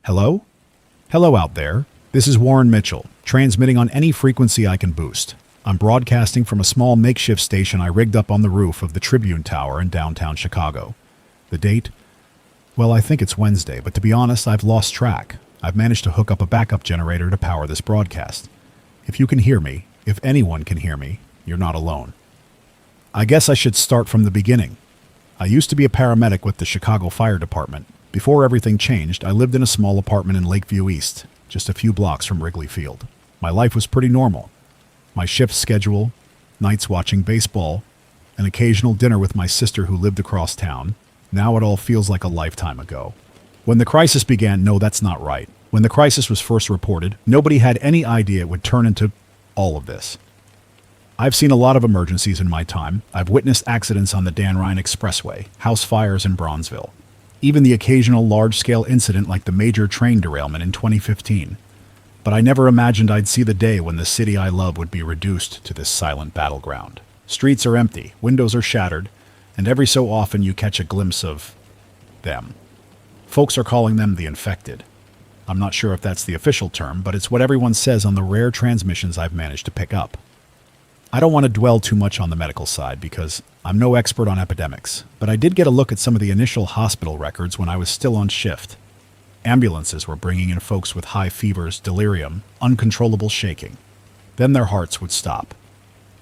Hello? Hello out there. This is Warren Mitchell, transmitting on any frequency I can boost. I'm broadcasting from a small makeshift station I rigged up on the roof of the Tribune Tower in downtown Chicago. The date? Well, I think it's Wednesday, but to be honest, I've lost track. I've managed to hook up a backup generator to power this broadcast. If you can hear me, if anyone can hear me, you're not alone. I guess I should start from the beginning. I used to be a paramedic with the Chicago Fire Department. Before everything changed, I lived in a small apartment in Lakeview East, just a few blocks from Wrigley Field. My life was pretty normal. My shift schedule, nights watching baseball, an occasional dinner with my sister who lived across town. Now it all feels like a lifetime ago. When the crisis began, no, that's not right. When the crisis was first reported, nobody had any idea it would turn into all of this. I've seen a lot of emergencies in my time. I've witnessed accidents on the Dan Ryan Expressway, house fires in Bronzeville, even the occasional large-scale incident like the major train derailment in 2015. But I never imagined I'd see the day when the city I love would be reduced to this silent battleground. Streets are empty, windows are shattered, and every so often you catch a glimpse of them. Folks are calling them the infected. I'm not sure if that's the official term, but it's what everyone says on the rare transmissions I've managed to pick up. I don't want to dwell too much on the medical side because I'm no expert on epidemics, but I did get a look at some of the initial hospital records when I was still on shift. Ambulances were bringing in folks with high fevers, delirium, uncontrollable shaking. Then their hearts would stop,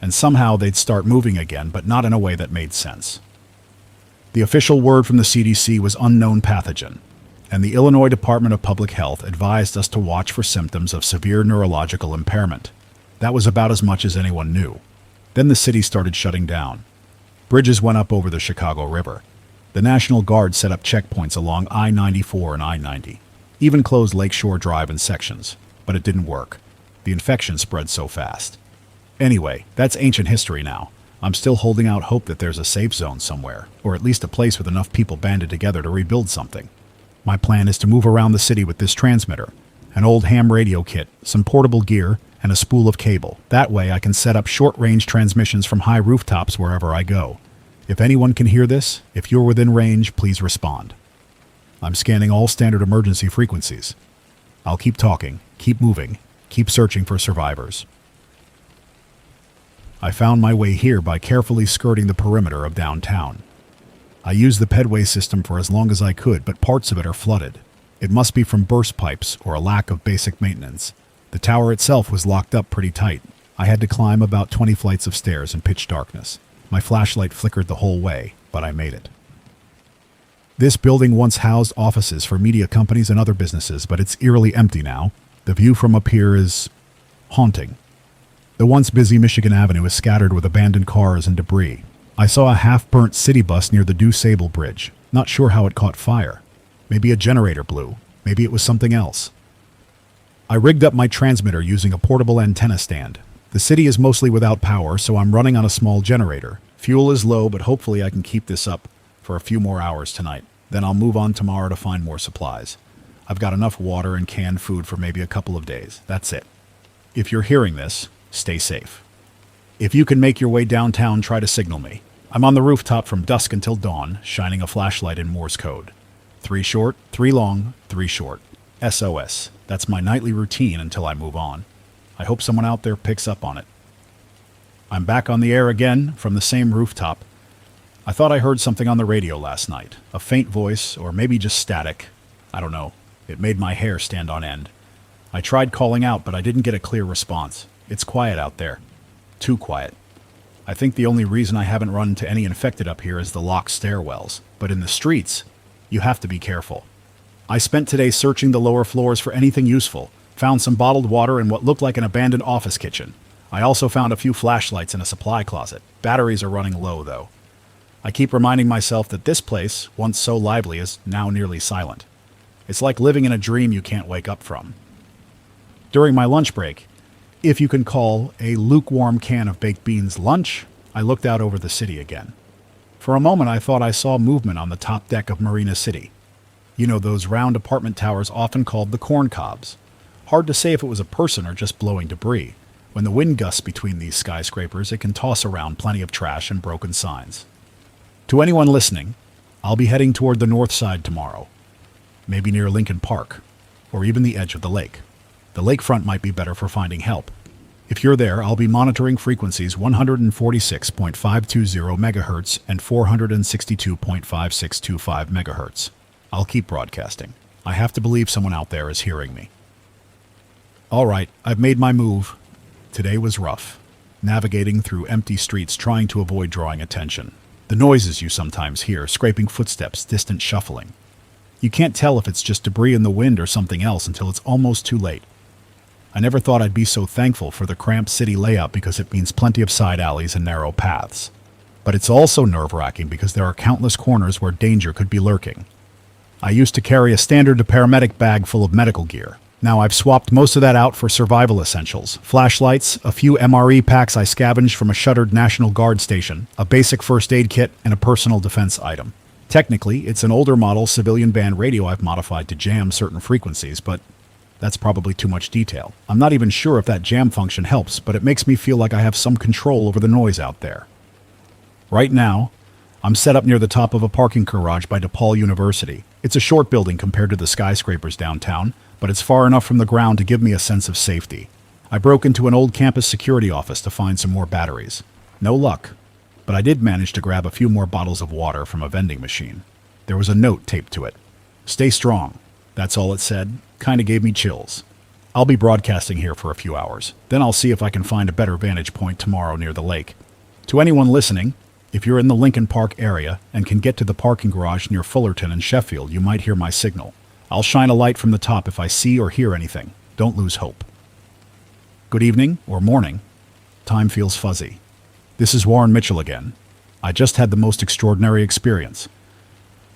and somehow they'd start moving again, but not in a way that made sense. The official word from the CDC was unknown pathogen, and the Illinois Department of Public Health advised us to watch for symptoms of severe neurological impairment. That was about as much as anyone knew. Then the city started shutting down. Bridges went up over the Chicago River. The National Guard set up checkpoints along I-94 and I-90, even closed Lakeshore Drive in sections, but it didn't work. The infection spread so fast. Anyway, that's ancient history now. I'm still holding out hope that there's a safe zone somewhere, or at least a place with enough people banded together to rebuild something. My plan is to move around the city with this transmitter, an old ham radio kit, some portable gear, and a spool of cable. That way I can set up short-range transmissions from high rooftops wherever I go. If anyone can hear this, if you're within range, please respond. I'm scanning all standard emergency frequencies. I'll keep talking, keep moving, keep searching for survivors. I found my way here by carefully skirting the perimeter of downtown. I used the pedway system for as long as I could, but parts of it are flooded. It must be from burst pipes or a lack of basic maintenance. The tower itself was locked up pretty tight. I had to climb about 20 flights of stairs in pitch darkness. My flashlight flickered the whole way, but I made it. This building once housed offices for media companies and other businesses, but it's eerily empty now. The view from up here is haunting. The once busy Michigan Avenue is scattered with abandoned cars and debris. I saw a half-burnt city bus near the DuSable Bridge. Not sure how it caught fire. Maybe a generator blew. Maybe it was something else. I rigged up my transmitter using a portable antenna stand. The city is mostly without power, so I'm running on a small generator. Fuel is low, but hopefully I can keep this up for a few more hours tonight. Then I'll move on tomorrow to find more supplies. I've got enough water and canned food for maybe a couple of days. That's it. If you're hearing this, stay safe. If you can make your way downtown, try to signal me. I'm on the rooftop from dusk until dawn, shining a flashlight in Morse code. 3 short, 3 long, 3 short. SOS. That's my nightly routine until I move on. I hope someone out there picks up on it. I'm back on the air again from the same rooftop. I thought I heard something on the radio last night. A faint voice, or maybe just static. I don't know. It made my hair stand on end. I tried calling out, but I didn't get a clear response. It's quiet out there. Too quiet. I think the only reason I haven't run into any infected up here is the locked stairwells. But in the streets, you have to be careful. I spent today searching the lower floors for anything useful. Found some bottled water in what looked like an abandoned office kitchen. I also found a few flashlights in a supply closet. Batteries are running low, though. I keep reminding myself that this place, once so lively, is now nearly silent. It's like living in a dream you can't wake up from. During my lunch break, if you can call a lukewarm can of baked beans lunch, I looked out over the city again. For a moment I thought I saw movement on the top deck of Marina City. You know, those round apartment towers often called the corn cobs. Hard to say if it was a person or just blowing debris. When the wind gusts between these skyscrapers, it can toss around plenty of trash and broken signs. To anyone listening, I'll be heading toward the north side tomorrow. Maybe near Lincoln Park. or even the edge of the lake. The lakefront might be better for finding help. If you're there, I'll be monitoring frequencies 146.520 MHz and 462.5625 MHz. I'll keep broadcasting. I have to believe someone out there is hearing me. All right, I've made my move. Today was rough, navigating through empty streets trying to avoid drawing attention. The noises you sometimes hear, scraping footsteps, distant shuffling. You can't tell if it's just debris in the wind or something else until it's almost too late. I never thought I'd be so thankful for the cramped city layout because it means plenty of side alleys and narrow paths. But it's also nerve-wracking because there are countless corners where danger could be lurking. I used to carry a standard paramedic bag full of medical gear. Now I've swapped most of that out for survival essentials. Flashlights, a few MRE packs I scavenged from a shuttered National Guard station, a basic first aid kit, and a personal defense item. Technically, it's an older model civilian band radio I've modified to jam certain frequencies, but that's probably too much detail. I'm not even sure if that jam function helps, but it makes me feel like I have some control over the noise out there. Right now, I'm set up near the top of a parking garage by DePaul University. It's a short building compared to the skyscrapers downtown, but it's far enough from the ground to give me a sense of safety. I broke into an old campus security office to find some more batteries. No luck, but I did manage to grab a few more bottles of water from a vending machine. There was a note taped to it. "Stay strong." That's all it said. Kinda gave me chills. I'll be broadcasting here for a few hours. Then I'll see if I can find a better vantage point tomorrow near the lake. To anyone listening, if you're in the Lincoln Park area and can get to the parking garage near Fullerton and Sheffield, you might hear my signal. I'll shine a light from the top if I see or hear anything. Don't lose hope. Good evening, or morning. Time feels fuzzy. This is Warren Mitchell again. I just had the most extraordinary experience.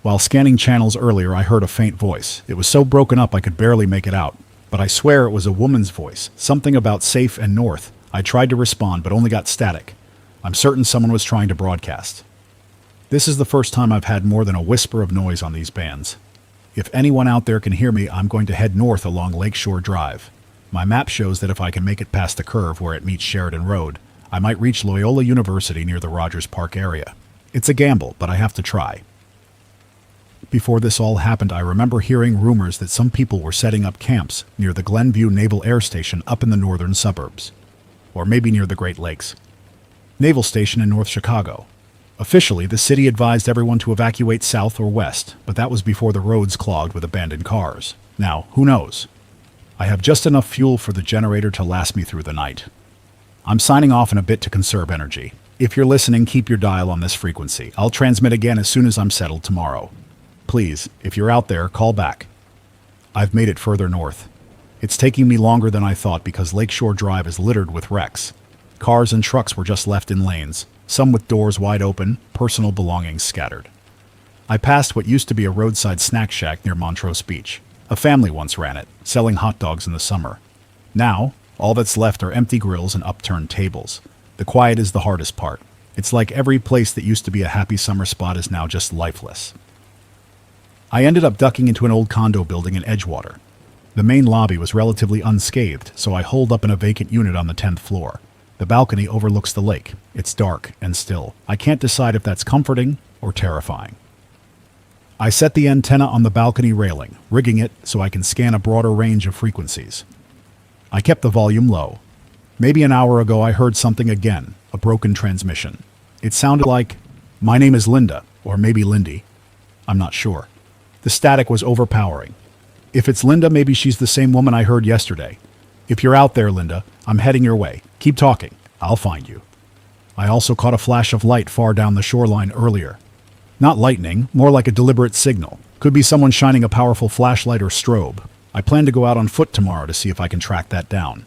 While scanning channels earlier, I heard a faint voice. It was so broken up I could barely make it out, but I swear it was a woman's voice, something about safe and north. I tried to respond, but only got static. I'm certain someone was trying to broadcast. This is the first time I've had more than a whisper of noise on these bands. If anyone out there can hear me, I'm going to head north along Lakeshore Drive. My map shows that if I can make it past the curve where it meets Sheridan Road, I might reach Loyola University near the Rogers Park area. It's a gamble, but I have to try. Before this all happened, I remember hearing rumors that some people were setting up camps near the Glenview Naval Air Station up in the northern suburbs. Or maybe near the Great Lakes. Naval Station in North Chicago. Officially, the city advised everyone to evacuate south or west, but that was before the roads clogged with abandoned cars. Now, who knows? I have just enough fuel for the generator to last me through the night. I'm signing off in a bit to conserve energy. If you're listening, keep your dial on this frequency. I'll transmit again as soon as I'm settled tomorrow. Please, if you're out there, call back. I've made it further north. It's taking me longer than I thought because Lakeshore Drive is littered with wrecks. Cars and trucks were just left in lanes, some with doors wide open, personal belongings scattered. I passed what used to be a roadside snack shack near Montrose Beach. A family once ran it, selling hot dogs in the summer. Now, all that's left are empty grills and upturned tables. The quiet is the hardest part. It's like every place that used to be a happy summer spot is now just lifeless. I ended up ducking into an old condo building in Edgewater. The main lobby was relatively unscathed, so I holed up in a vacant unit on the 10th floor. The balcony overlooks the lake. It's dark and still. I can't decide if that's comforting or terrifying. I set the antenna on the balcony railing, rigging it so I can scan a broader range of frequencies. I kept the volume low. Maybe an hour ago I heard something again, a broken transmission. It sounded like, "My name is Linda," or maybe Lindy. I'm not sure. The static was overpowering. If it's Linda, maybe she's the same woman I heard yesterday. If you're out there, Linda, I'm heading your way. Keep talking. I'll find you. I also caught a flash of light far down the shoreline earlier. Not lightning, more like a deliberate signal. Could be someone shining a powerful flashlight or strobe. I plan to go out on foot tomorrow to see if I can track that down.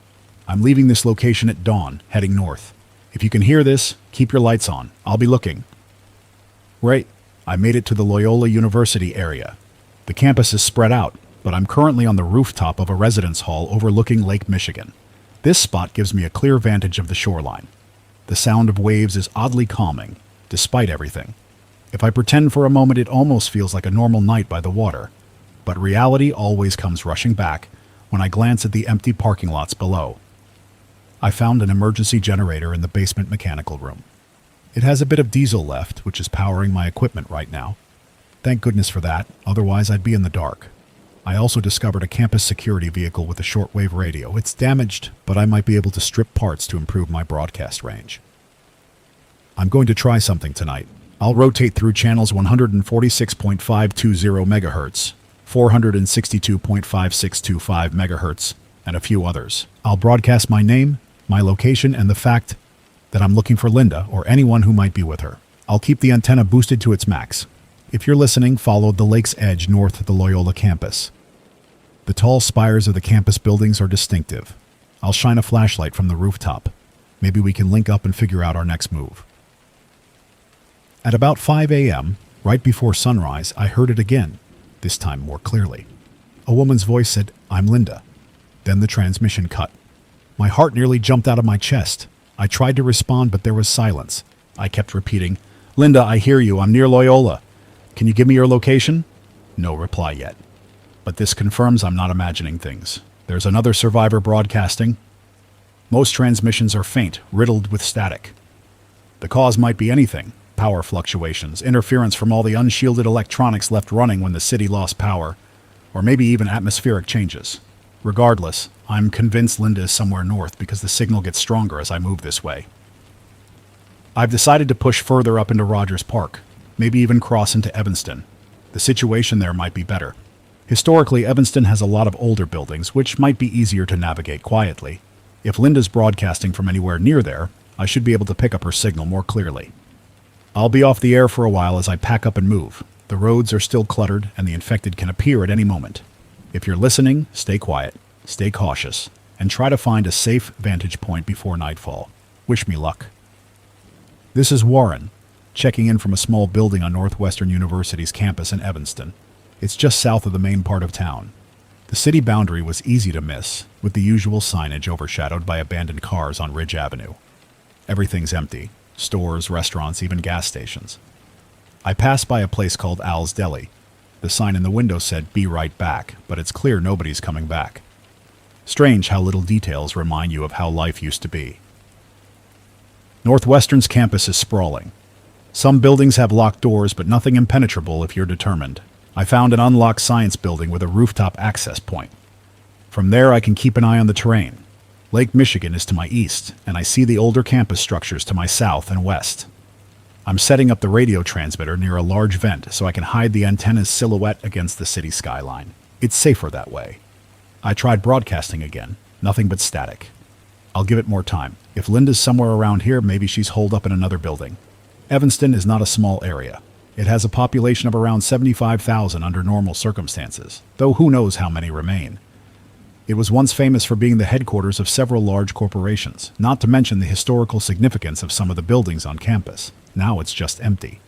I'm leaving this location at dawn, heading north. If you can hear this, keep your lights on. I'll be looking. Right, I made it to the Loyola University area. The campus is spread out, but I'm currently on the rooftop of a residence hall overlooking Lake Michigan. This spot gives me a clear vantage of the shoreline. The sound of waves is oddly calming, despite everything. If I pretend for a moment, it almost feels like a normal night by the water. But reality always comes rushing back when I glance at the empty parking lots below. I found an emergency generator in the basement mechanical room. It has a bit of diesel left, which is powering my equipment right now. Thank goodness for that, otherwise I'd be in the dark. I also discovered a campus security vehicle with a shortwave radio. It's damaged, but I might be able to strip parts to improve my broadcast range. I'm going to try something tonight. I'll rotate through channels 146.520 MHz, 462.5625 MHz, and a few others. I'll broadcast my name, my location, and the fact that I'm looking for Linda or anyone who might be with her. I'll keep the antenna boosted to its max. If you're listening, follow the lake's edge north of the Loyola campus. The tall spires of the campus buildings are distinctive. I'll shine a flashlight from the rooftop. Maybe we can link up and figure out our next move. At about 5 a.m., right before sunrise, I heard it again, this time more clearly. A woman's voice said, "I'm Linda." Then the transmission cut. My heart nearly jumped out of my chest. I tried to respond, but there was silence. I kept repeating, "Linda, I hear you. I'm near Loyola. Can you give me your location?" No reply yet. But this confirms I'm not imagining things. There's another survivor broadcasting. Most transmissions are faint, riddled with static. The cause might be anything. Power fluctuations, interference from all the unshielded electronics left running when the city lost power, or maybe even atmospheric changes. Regardless, I'm convinced Linda is somewhere north because the signal gets stronger as I move this way. I've decided to push further up into Rogers Park, maybe even cross into Evanston. The situation there might be better. Historically, Evanston has a lot of older buildings, which might be easier to navigate quietly. If Linda's broadcasting from anywhere near there, I should be able to pick up her signal more clearly. I'll be off the air for a while as I pack up and move. The roads are still cluttered, and the infected can appear at any moment. If you're listening, stay quiet, stay cautious, and try to find a safe vantage point before nightfall. Wish me luck. This is Warren, checking in from a small building on Northwestern University's campus in Evanston. It's just south of the main part of town. The city boundary was easy to miss, with the usual signage overshadowed by abandoned cars on Ridge Avenue. Everything's empty. Stores, restaurants, even gas stations. I passed by a place called Al's Deli. The sign in the window said, "Be right back," but it's clear nobody's coming back. Strange how little details remind you of how life used to be. Northwestern's campus is sprawling. Some buildings have locked doors, but nothing impenetrable if you're determined. I found an unlocked science building with a rooftop access point. From there, I can keep an eye on the terrain. Lake Michigan is to my east, and I see the older campus structures to my south and west. I'm setting up the radio transmitter near a large vent so I can hide the antenna's silhouette against the city skyline. It's safer that way. I tried broadcasting again. Nothing but static. I'll give it more time. If Linda's somewhere around here, maybe she's holed up in another building. Evanston is not a small area. It has a population of around 75,000 under normal circumstances, though who knows how many remain. It was once famous for being the headquarters of several large corporations, not to mention the historical significance of some of the buildings on campus. Now it's just empty.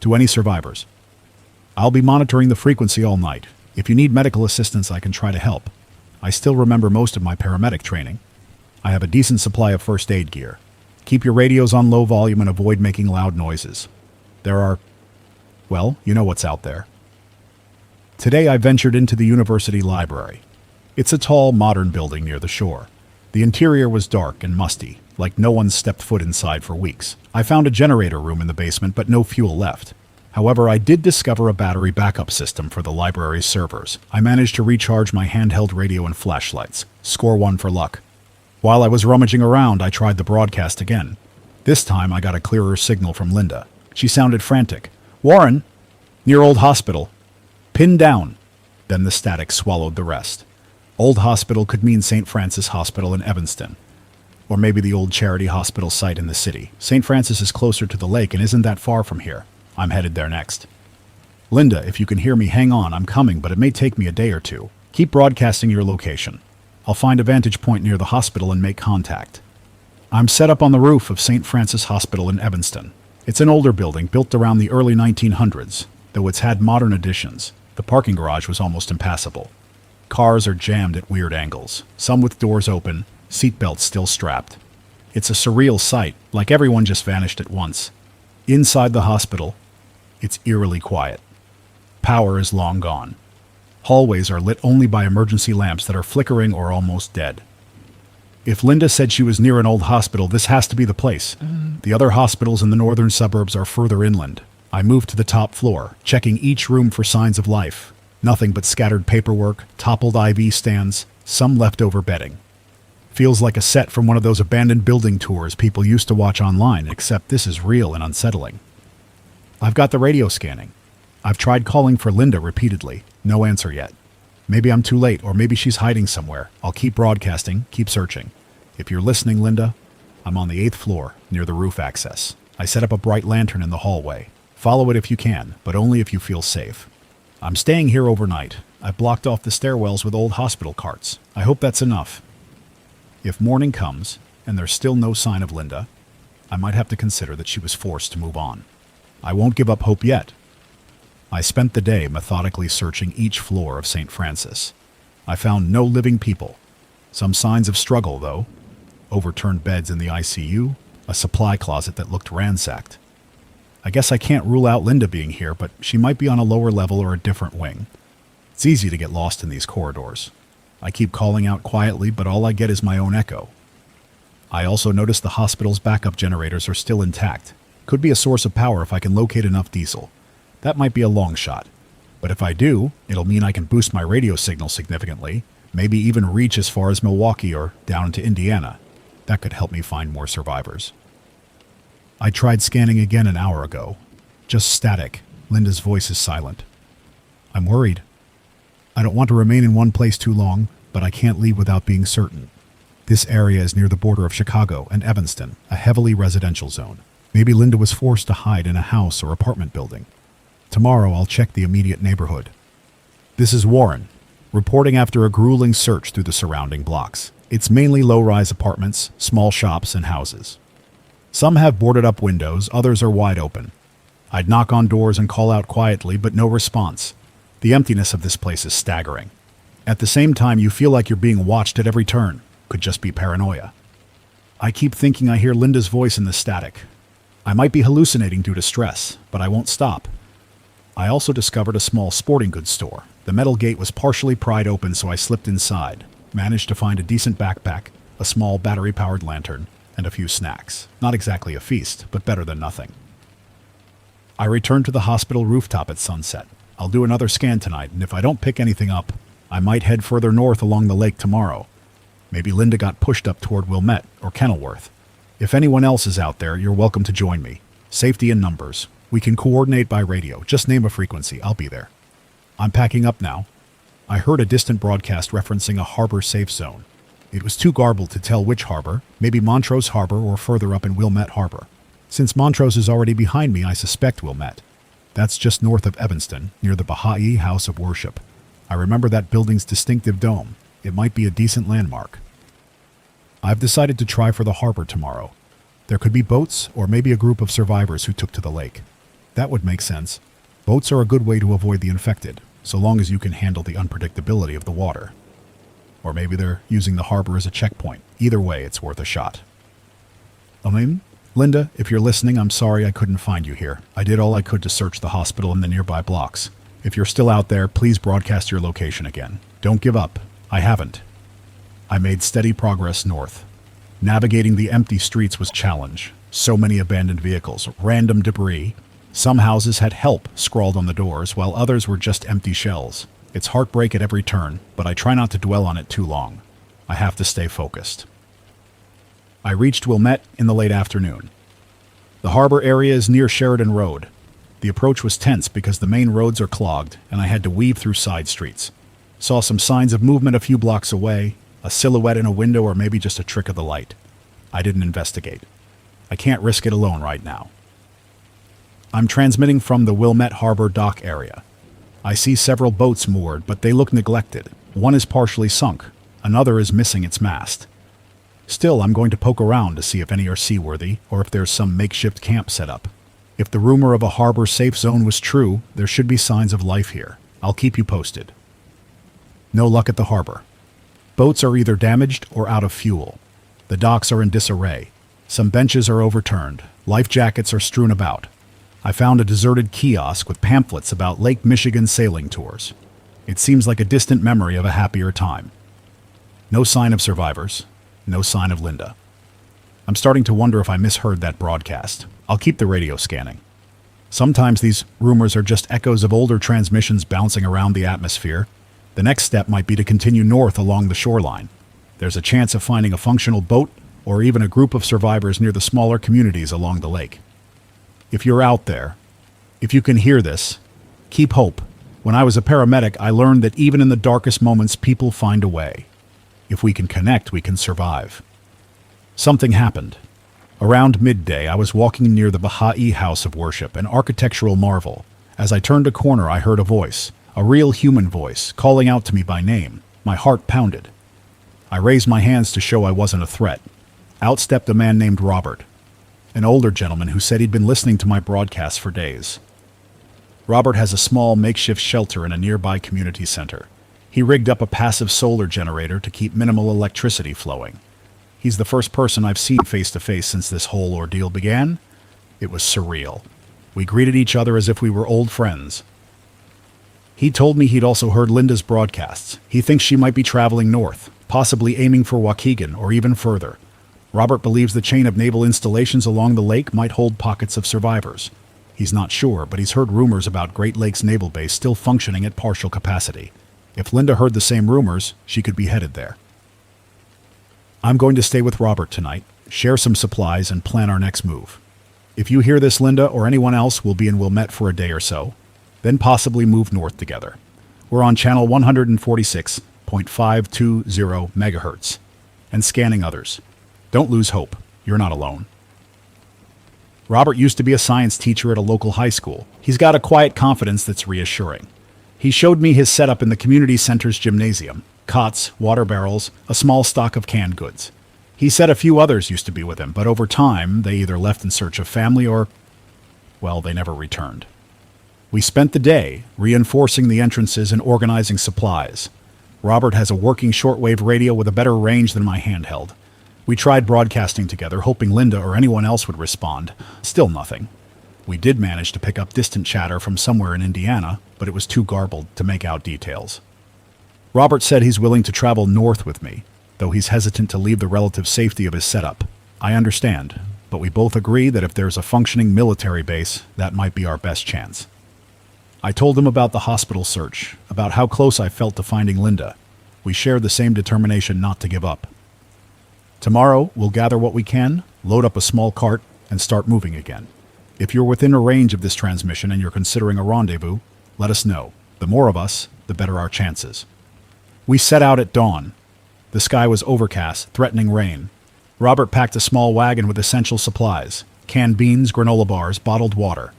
To any survivors, I'll be monitoring the frequency all night. If you need medical assistance, I can try to help. I still remember most of my paramedic training. I have a decent supply of first aid gear. Keep your radios on low volume and avoid making loud noises. Well, you know what's out there. Today I ventured into the university library. It's a tall, modern building near the shore. The interior was dark and musty, like no one stepped foot inside for weeks. I found a generator room in the basement, but no fuel left. However, I did discover a battery backup system for the library's servers. I managed to recharge my handheld radio and flashlights. Score 1 for luck. While I was rummaging around, I tried the broadcast again. This time, I got a clearer signal from Linda. She sounded frantic. "Warren! Near Old Hospital. Pinned down." Then the static swallowed the rest. Old Hospital could mean St. Francis Hospital in Evanston. Or maybe the old charity hospital site in the city. St. Francis is closer to the lake and isn't that far from here. I'm headed there next. Linda, if you can hear me, hang on. I'm coming, but it may take me a day or two. Keep broadcasting your location. I'll find a vantage point near the hospital and make contact. I'm set up on the roof of St. Francis Hospital in Evanston. It's an older building built around the early 1900s, though it's had modern additions. The parking garage was almost impassable. Cars are jammed at weird angles, some with doors open, seatbelts still strapped. It's a surreal sight, like everyone just vanished at once. Inside the hospital, it's eerily quiet. Power is long gone. Hallways are lit only by emergency lamps that are flickering or almost dead. If Linda said she was near an old hospital, this has to be the place. The other hospitals in the northern suburbs are further inland. I moved to the top floor, checking each room for signs of life. Nothing but scattered paperwork, toppled IV stands, some leftover bedding. Feels like a set from one of those abandoned building tours people used to watch online, except this is real and unsettling. I've got the radio scanning. I've tried calling for Linda repeatedly. No answer yet. Maybe I'm too late, or maybe she's hiding somewhere. I'll keep broadcasting, keep searching. If you're listening, Linda, I'm on the 8th floor, near the roof access. I set up a bright lantern in the hallway. Follow it if you can, but only if you feel safe. I'm staying here overnight. I've blocked off the stairwells with old hospital carts. I hope that's enough. If morning comes, and there's still no sign of Linda, I might have to consider that she was forced to move on. I won't give up hope yet. I spent the day methodically searching each floor of St. Francis. I found no living people. Some signs of struggle, though. Overturned beds in the ICU, a supply closet that looked ransacked. I guess I can't rule out Linda being here, but she might be on a lower level or a different wing. It's easy to get lost in these corridors. I keep calling out quietly, but all I get is my own echo. I also noticed the hospital's backup generators are still intact. Could be a source of power if I can locate enough diesel. That might be a long shot. But if I do, it'll mean I can boost my radio signal significantly, maybe even reach as far as Milwaukee or down to Indiana. That could help me find more survivors. I tried scanning again an hour ago. Just static. Linda's voice is silent. I'm worried. I don't want to remain in one place too long, but I can't leave without being certain. This area is near the border of Chicago and Evanston, a heavily residential zone. Maybe Linda was forced to hide in a house or apartment building. Tomorrow I'll check the immediate neighborhood. This is Warren, reporting after a grueling search through the surrounding blocks. It's mainly low-rise apartments, small shops, and houses. Some have boarded-up windows, others are wide open. I'd knock on doors and call out quietly, but no response. The emptiness of this place is staggering. At the same time, you feel like you're being watched at every turn. Could just be paranoia. I keep thinking I hear Linda's voice in the static. I might be hallucinating due to stress, but I won't stop. I also discovered a small sporting goods store. The metal gate was partially pried open, so I slipped inside. Managed to find a decent backpack, a small battery-powered lantern, and a few snacks. Not exactly a feast, but better than nothing. I returned to the hospital rooftop at sunset. I'll do another scan tonight, and if I don't pick anything up, I might head further north along the lake tomorrow. Maybe Linda got pushed up toward Wilmette or Kenilworth. If anyone else is out there, you're welcome to join me. Safety in numbers. We can coordinate by radio. Just name a frequency. I'll be there. I'm packing up now. I heard a distant broadcast referencing a harbor safe zone. It was too garbled to tell which harbor, maybe Montrose Harbor or further up in Wilmette Harbor. Since Montrose is already behind me, I suspect Wilmette. That's just north of Evanston, near the Baha'i House of Worship. I remember that building's distinctive dome. It might be a decent landmark. I've decided to try for the harbor tomorrow. There could be boats or maybe a group of survivors who took to the lake. That would make sense. Boats are a good way to avoid the infected, so long as you can handle the unpredictability of the water. Or maybe they're using the harbor as a checkpoint. Either way, it's worth a shot. Linda, if you're listening, I'm sorry I couldn't find you here. I did all I could to search the hospital and the nearby blocks. If you're still out there, please broadcast your location again. Don't give up. I haven't. I made steady progress north. Navigating the empty streets was a challenge. So many abandoned vehicles, random debris. Some houses had "help" scrawled on the doors, while others were just empty shells. It's heartbreak at every turn, but I try not to dwell on it too long. I have to stay focused. I reached Wilmette in the late afternoon. The harbor area is near Sheridan Road. The approach was tense because the main roads are clogged, and I had to weave through side streets. Saw some signs of movement a few blocks away, a silhouette in a window or maybe just a trick of the light. I didn't investigate. I can't risk it alone right now. I'm transmitting from the Wilmette Harbor dock area. I see several boats moored, but they look neglected. One is partially sunk. Another is missing its mast. Still, I'm going to poke around to see if any are seaworthy or if there's some makeshift camp set up. If the rumor of a harbor safe zone was true, there should be signs of life here. I'll keep you posted. No luck at the harbor. Boats are either damaged or out of fuel. The docks are in disarray. Some benches are overturned. Life jackets are strewn about. I found a deserted kiosk with pamphlets about Lake Michigan sailing tours. It seems like a distant memory of a happier time. No sign of survivors. No sign of Linda. I'm starting to wonder if I misheard that broadcast. I'll keep the radio scanning. Sometimes these rumors are just echoes of older transmissions bouncing around the atmosphere. The next step might be to continue north along the shoreline. There's a chance of finding a functional boat or even a group of survivors near the smaller communities along the lake. If you're out there, if you can hear this, keep hope. When I was a paramedic, I learned that even in the darkest moments, people find a way. If we can connect, we can survive. Something happened. Around midday, I was walking near the Baha'i house of worship, an architectural marvel. As I turned a corner, I heard a voice, a real human voice, calling out to me by name. My heart pounded. I raised my hands to show I wasn't a threat. Out stepped a man named Robert, an older gentleman who said he'd been listening to my broadcasts for days. Robert has a small makeshift shelter in a nearby community center. He rigged up a passive solar generator to keep minimal electricity flowing. He's the first person I've seen face-to-face since this whole ordeal began. It was surreal. We greeted each other as if we were old friends. He told me he'd also heard Linda's broadcasts. He thinks she might be traveling north, possibly aiming for Waukegan or even further. Robert believes the chain of naval installations along the lake might hold pockets of survivors. He's not sure, but he's heard rumors about Great Lakes Naval Base still functioning at partial capacity. If Linda heard the same rumors, she could be headed there. I'm going to stay with Robert tonight, share some supplies, and plan our next move. If you hear this, Linda or anyone else will be in Wilmette for a day or so, then possibly move north together. We're on channel 146.520 megahertz, and scanning others. Don't lose hope. You're not alone. Robert used to be a science teacher at a local high school. He's got a quiet confidence that's reassuring. He showed me his setup in the community center's gymnasium. Cots, water barrels, a small stock of canned goods. He said a few others used to be with him, but over time, they either left in search of family or, well, they never returned. We spent the day reinforcing the entrances and organizing supplies. Robert has a working shortwave radio with a better range than my handheld. We tried broadcasting together, hoping Linda or anyone else would respond. Still nothing. We did manage to pick up distant chatter from somewhere in Indiana, but it was too garbled to make out details. Robert said he's willing to travel north with me, though he's hesitant to leave the relative safety of his setup. I understand, but we both agree that if there's a functioning military base, that might be our best chance. I told him about the hospital search, about how close I felt to finding Linda. We shared the same determination not to give up. Tomorrow, we'll gather what we can, load up a small cart, and start moving again. If you're within a range of this transmission and you're considering a rendezvous, let us know. The more of us, the better our chances. We set out at dawn. The sky was overcast, threatening rain. Robert packed a small wagon with essential supplies: canned beans, granola bars, bottled water.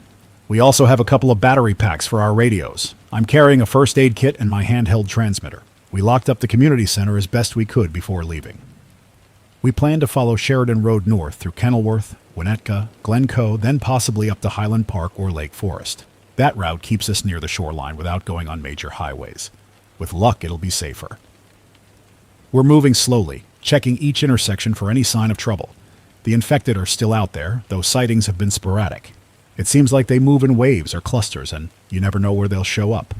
We also have a couple of battery packs for our radios. I'm carrying a first aid kit and my handheld transmitter. We locked up the community center as best we could before leaving. We plan to follow Sheridan Road north through Kenilworth, Winnetka, Glencoe, then possibly up to Highland Park or Lake Forest. That route keeps us near the shoreline without going on major highways. With luck, it'll be safer. We're moving slowly, checking each intersection for any sign of trouble. The infected are still out there, though sightings have been sporadic. It seems like they move in waves or clusters, and you never know where they'll show up.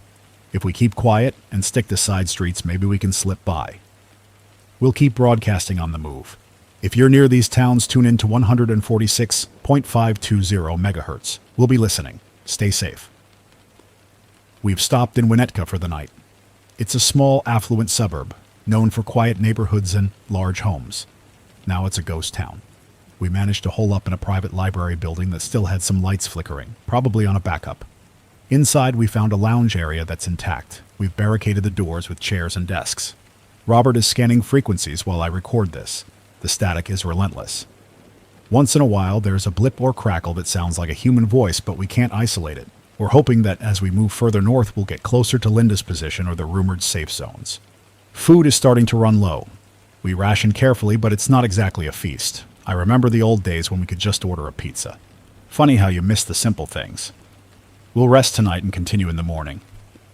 If we keep quiet and stick to side streets, maybe we can slip by. We'll keep broadcasting on the move. If you're near these towns, tune in to 146.520 megahertz. We'll be listening. Stay safe. We've stopped in Winnetka for the night. It's a small, affluent suburb, known for quiet neighborhoods and large homes. Now it's a ghost town. We managed to hole up in a private library building that still had some lights flickering, probably on a backup. Inside, we found a lounge area that's intact. We've barricaded the doors with chairs and desks. Robert is scanning frequencies while I record this. The static is relentless. Once in a while, there's a blip or crackle that sounds like a human voice, but we can't isolate it. We're hoping that as we move further north, we'll get closer to Linda's position or the rumored safe zones. Food is starting to run low. We ration carefully, but it's not exactly a feast. I remember the old days when we could just order a pizza. Funny how you miss the simple things. We'll rest tonight and continue in the morning.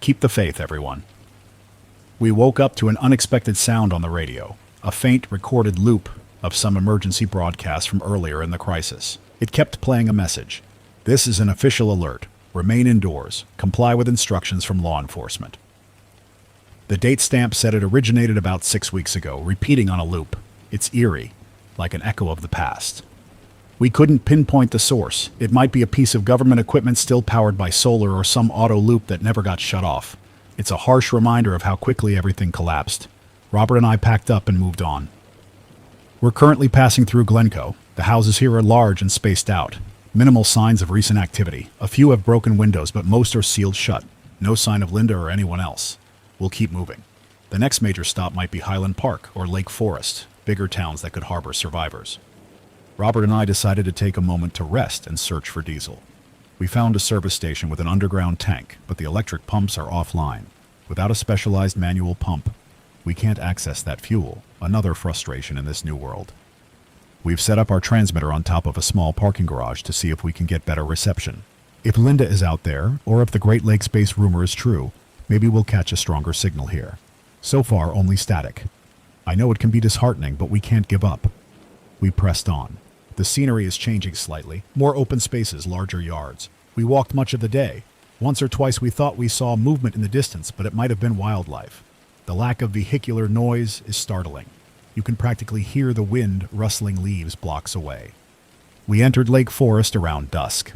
Keep the faith, everyone. We woke up to an unexpected sound on the radio, a faint recorded loop of some emergency broadcast from earlier in the crisis. It kept playing a message. This is an official alert. Remain indoors. Comply with instructions from law enforcement. The date stamp said it originated about 6 weeks ago, repeating on a loop. It's eerie, like an echo of the past. We couldn't pinpoint the source. It might be a piece of government equipment still powered by solar or some auto loop that never got shut off. It's a harsh reminder of how quickly everything collapsed. Robert and I packed up and moved on. We're currently passing through Glencoe. The houses here are large and spaced out. Minimal signs of recent activity. A few have broken windows, but most are sealed shut. No sign of Linda or anyone else. We'll keep moving. The next major stop might be Highland Park or Lake Forest, bigger towns that could harbor survivors. Robert and I decided to take a moment to rest and search for diesel. We found a service station with an underground tank, but the electric pumps are offline. Without a specialized manual pump, we can't access that fuel, another frustration in this new world. We've set up our transmitter on top of a small parking garage to see if we can get better reception. If Linda is out there, or if the Great Lakes-based rumor is true, maybe we'll catch a stronger signal here. So far, only static. I know it can be disheartening, but we can't give up. We pressed on. The scenery is changing slightly. More open spaces, larger yards. We walked much of the day. Once or twice we thought we saw movement in the distance, but it might have been wildlife. The lack of vehicular noise is startling. You can practically hear the wind rustling leaves blocks away. We entered Lake Forest around dusk.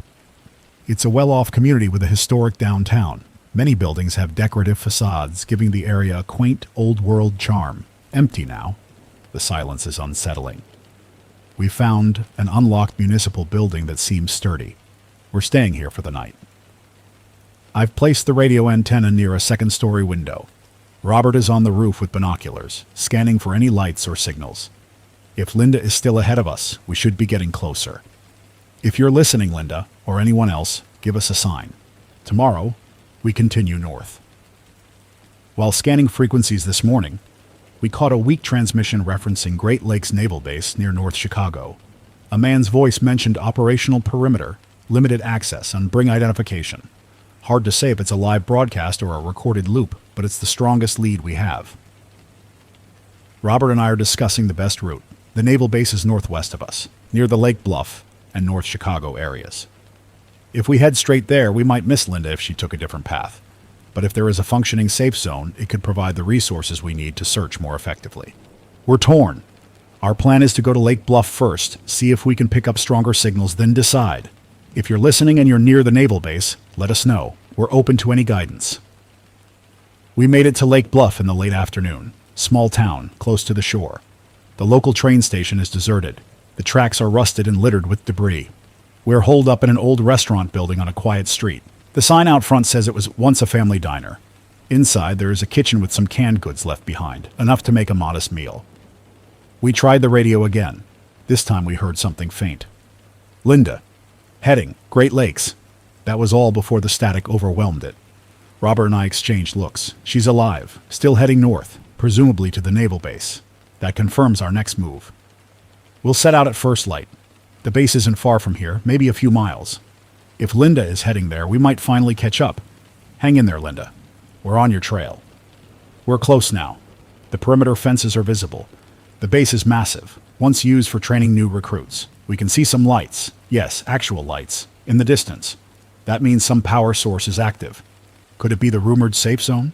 It's a well-off community with a historic downtown. Many buildings have decorative facades, giving the area a quaint, old-world charm. Empty now. The silence is unsettling. We found an unlocked municipal building that seems sturdy. We're staying here for the night. I've placed the radio antenna near a second-story window. Robert is on the roof with binoculars, scanning for any lights or signals. If Linda is still ahead of us, we should be getting closer. If you're listening, Linda, or anyone else, give us a sign. Tomorrow, we continue north. While scanning frequencies this morning, we caught a weak transmission referencing Great Lakes Naval Base near North Chicago. A man's voice mentioned operational perimeter, limited access, and bring identification. Hard to say if it's a live broadcast or a recorded loop, but it's the strongest lead we have. Robert and I are discussing the best route. The naval base is northwest of us, near the Lake Bluff and North Chicago areas. If we head straight there, we might miss Linda if she took a different path. But if there is a functioning safe zone, it could provide the resources we need to search more effectively. We're torn. Our plan is to go to Lake Bluff first, see if we can pick up stronger signals, then decide. If you're listening and you're near the naval base, let us know. We're open to any guidance. We made it to Lake Bluff in the late afternoon. Small town, close to the shore. The local train station is deserted. The tracks are rusted and littered with debris. We're holed up in an old restaurant building on a quiet street. The sign out front says it was once a family diner. Inside, there is a kitchen with some canned goods left behind, enough to make a modest meal. We tried the radio again. This time we heard something faint. Linda. Heading. Great Lakes. That was all before the static overwhelmed it. Robert and I exchanged looks. She's alive, still heading north, presumably to the naval base. That confirms our next move. We'll set out at first light. The base isn't far from here, maybe a few miles. If Linda is heading there, we might finally catch up. Hang in there, Linda. We're on your trail. We're close now. The perimeter fences are visible. The base is massive, once used for training new recruits. We can see some lights, yes, actual lights, in the distance. That means some power source is active. Could it be the rumored safe zone?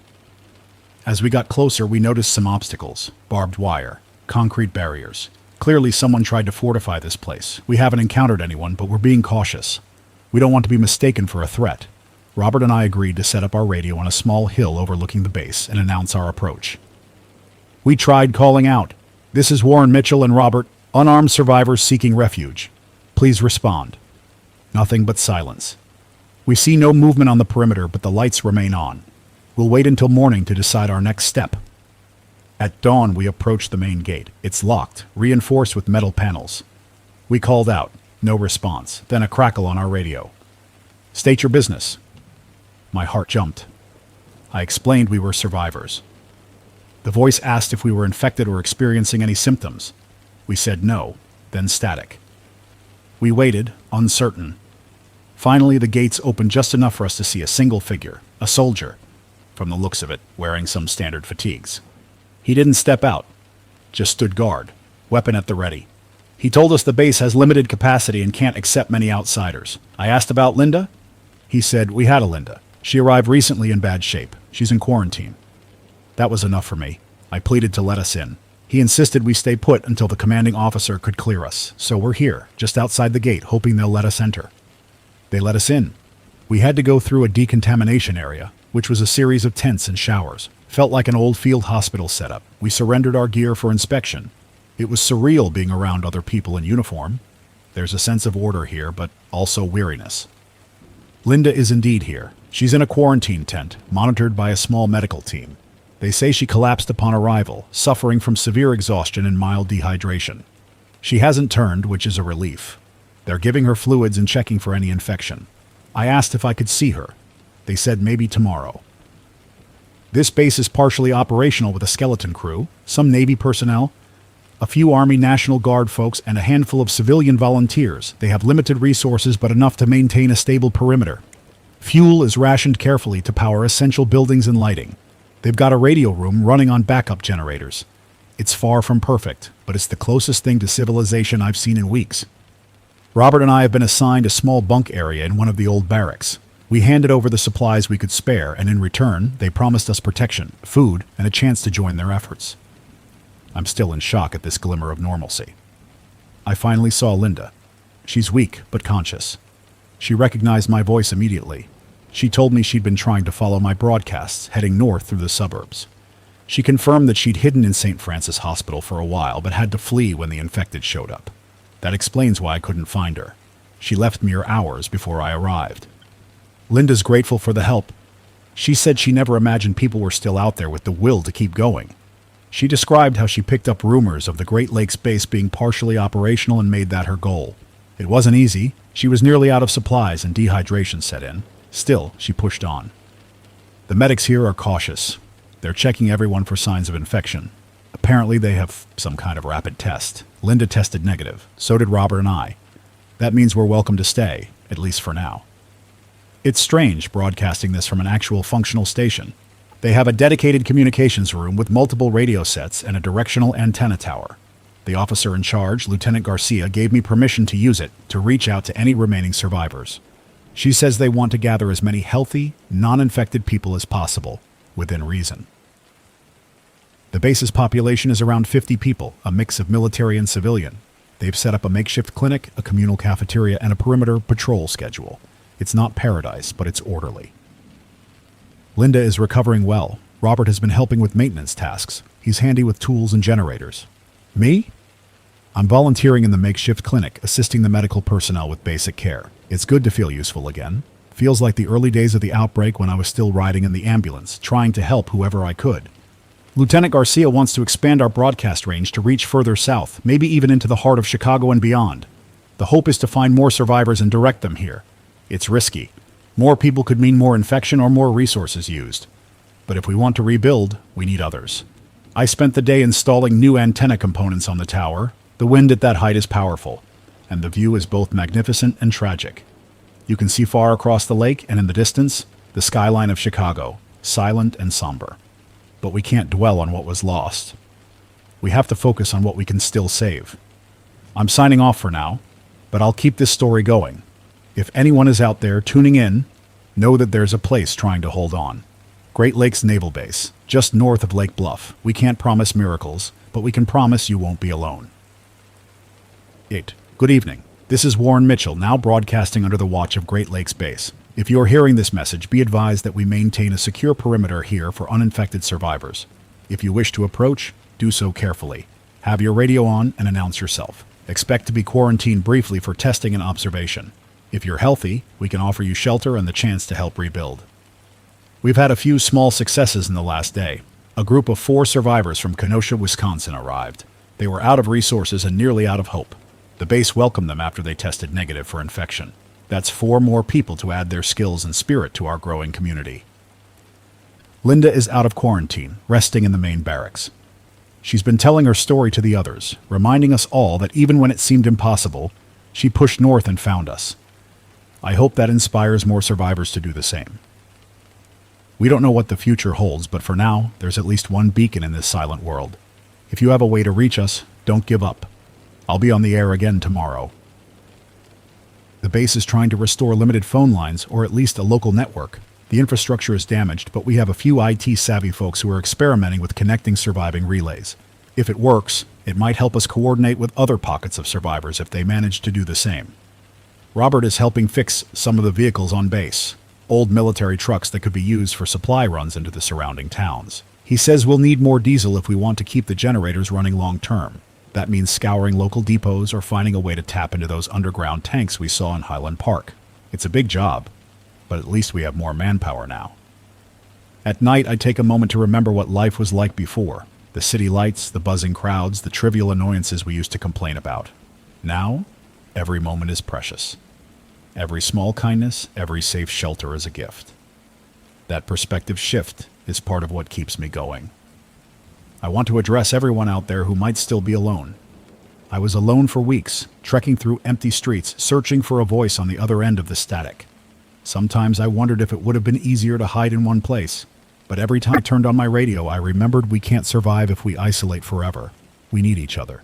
As we got closer, we noticed some obstacles, barbed wire, concrete barriers. Clearly someone tried to fortify this place. We haven't encountered anyone, but we're being cautious. We don't want to be mistaken for a threat. Robert and I agreed to set up our radio on a small hill overlooking the base and announce our approach. We tried calling out. This is Warren Mitchell and Robert, unarmed survivors seeking refuge. Please respond. Nothing but silence. We see no movement on the perimeter, but the lights remain on. We'll wait until morning to decide our next step. At dawn, we approach the main gate. It's locked, reinforced with metal panels. We called out. No response. Then a crackle on our radio. State your business. My heart jumped. I explained we were survivors. The voice asked if we were infected or experiencing any symptoms. We said no, then static. We waited, uncertain. Finally, the gates opened just enough for us to see a single figure, a soldier, from the looks of it, wearing some standard fatigues. He didn't step out, just stood guard, weapon at the ready. He told us the base has limited capacity and can't accept many outsiders. I asked about Linda. He said, we had a Linda. She arrived recently in bad shape. She's in quarantine. That was enough for me. I pleaded to let us in. He insisted we stay put until the commanding officer could clear us, so we're here, just outside the gate, hoping they'll let us enter. They let us in. We had to go through a decontamination area, which was a series of tents and showers. Felt like an old field hospital setup. We surrendered our gear for inspection. It was surreal being around other people in uniform. There's a sense of order here, but also weariness. Linda is indeed here. She's in a quarantine tent, monitored by a small medical team. They say she collapsed upon arrival, suffering from severe exhaustion and mild dehydration. She hasn't turned, which is a relief. They're giving her fluids and checking for any infection. I asked if I could see her. They said maybe tomorrow. This base is partially operational with a skeleton crew, some Navy personnel, a few Army National Guard folks, and a handful of civilian volunteers. They have limited resources but enough to maintain a stable perimeter. Fuel is rationed carefully to power essential buildings and lighting. They've got a radio room running on backup generators. It's far from perfect, but it's the closest thing to civilization I've seen in weeks. Robert and I have been assigned a small bunk area in one of the old barracks. We handed over the supplies we could spare, and in return, they promised us protection, food, and a chance to join their efforts. I'm still in shock at this glimmer of normalcy. I finally saw Linda. She's weak, but conscious. She recognized my voice immediately. She told me she'd been trying to follow my broadcasts, heading north through the suburbs. She confirmed that she'd hidden in St. Francis Hospital for a while, but had to flee when the infected showed up. That explains why I couldn't find her. She left mere hours before I arrived. Linda's grateful for the help. She said she never imagined people were still out there with the will to keep going. She described how she picked up rumors of the Great Lakes base being partially operational and made that her goal. It wasn't easy. She was nearly out of supplies and dehydration set in. Still, she pushed on. The medics here are cautious. They're checking everyone for signs of infection. Apparently they have some kind of rapid test. Linda tested negative. So did Robert and I. That means we're welcome to stay, at least for now. It's strange broadcasting this from an actual functional station. They have a dedicated communications room with multiple radio sets and a directional antenna tower. The officer in charge, Lieutenant Garcia, gave me permission to use it to reach out to any remaining survivors. She says they want to gather as many healthy, non-infected people as possible, within reason. The base's population is around 50 people, a mix of military and civilian. They've set up a makeshift clinic, a communal cafeteria, and a perimeter patrol schedule. It's not paradise, but it's orderly. Linda is recovering well. Robert has been helping with maintenance tasks. He's handy with tools and generators. Me? I'm volunteering in the makeshift clinic, assisting the medical personnel with basic care. It's good to feel useful again. Feels like the early days of the outbreak when I was still riding in the ambulance, trying to help whoever I could. Lieutenant Garcia wants to expand our broadcast range to reach further south, maybe even into the heart of Chicago and beyond. The hope is to find more survivors and direct them here. It's risky. More people could mean more infection or more resources used. But if we want to rebuild, we need others. I spent the day installing new antenna components on the tower. The wind at that height is powerful, and the view is both magnificent and tragic. You can see far across the lake, and in the distance, the skyline of Chicago, silent and somber. But we can't dwell on what was lost. We have to focus on what we can still save. I'm signing off for now, but I'll keep this story going. If anyone is out there tuning in, know that there's a place trying to hold on. Great Lakes Naval Base, just north of Lake Bluff. We can't promise miracles, but we can promise you won't be alone. 8. Good evening. This is Warren Mitchell, now broadcasting under the watch of Great Lakes Base. If you're hearing this message, be advised that we maintain a secure perimeter here for uninfected survivors. If you wish to approach, do so carefully. Have your radio on and announce yourself. Expect to be quarantined briefly for testing and observation. If you're healthy, we can offer you shelter and the chance to help rebuild. We've had a few small successes in the last day. A group of 4 survivors from Kenosha, Wisconsin arrived. They were out of resources and nearly out of hope. The base welcomed them after they tested negative for infection. That's 4 more people to add their skills and spirit to our growing community. Linda is out of quarantine, resting in the main barracks. She's been telling her story to the others, reminding us all that even when it seemed impossible, she pushed north and found us. I hope that inspires more survivors to do the same. We don't know what the future holds, but for now, there's at least one beacon in this silent world. If you have a way to reach us, don't give up. I'll be on the air again tomorrow. The base is trying to restore limited phone lines, or at least a local network. The infrastructure is damaged, but we have a few IT-savvy folks who are experimenting with connecting surviving relays. If it works, it might help us coordinate with other pockets of survivors if they manage to do the same. Robert is helping fix some of the vehicles on base, old military trucks that could be used for supply runs into the surrounding towns. He says we'll need more diesel if we want to keep the generators running long term. That means scouring local depots or finding a way to tap into those underground tanks we saw in Highland Park. It's a big job, but at least we have more manpower now. At night, I take a moment to remember what life was like before. The city lights, the buzzing crowds, the trivial annoyances we used to complain about. Now, every moment is precious. Every small kindness, every safe shelter is a gift. That perspective shift is part of what keeps me going. I want to address everyone out there who might still be alone. I was alone for weeks, trekking through empty streets, searching for a voice on the other end of the static. Sometimes I wondered if it would have been easier to hide in one place. But every time I turned on my radio, I remembered we can't survive if we isolate forever. We need each other.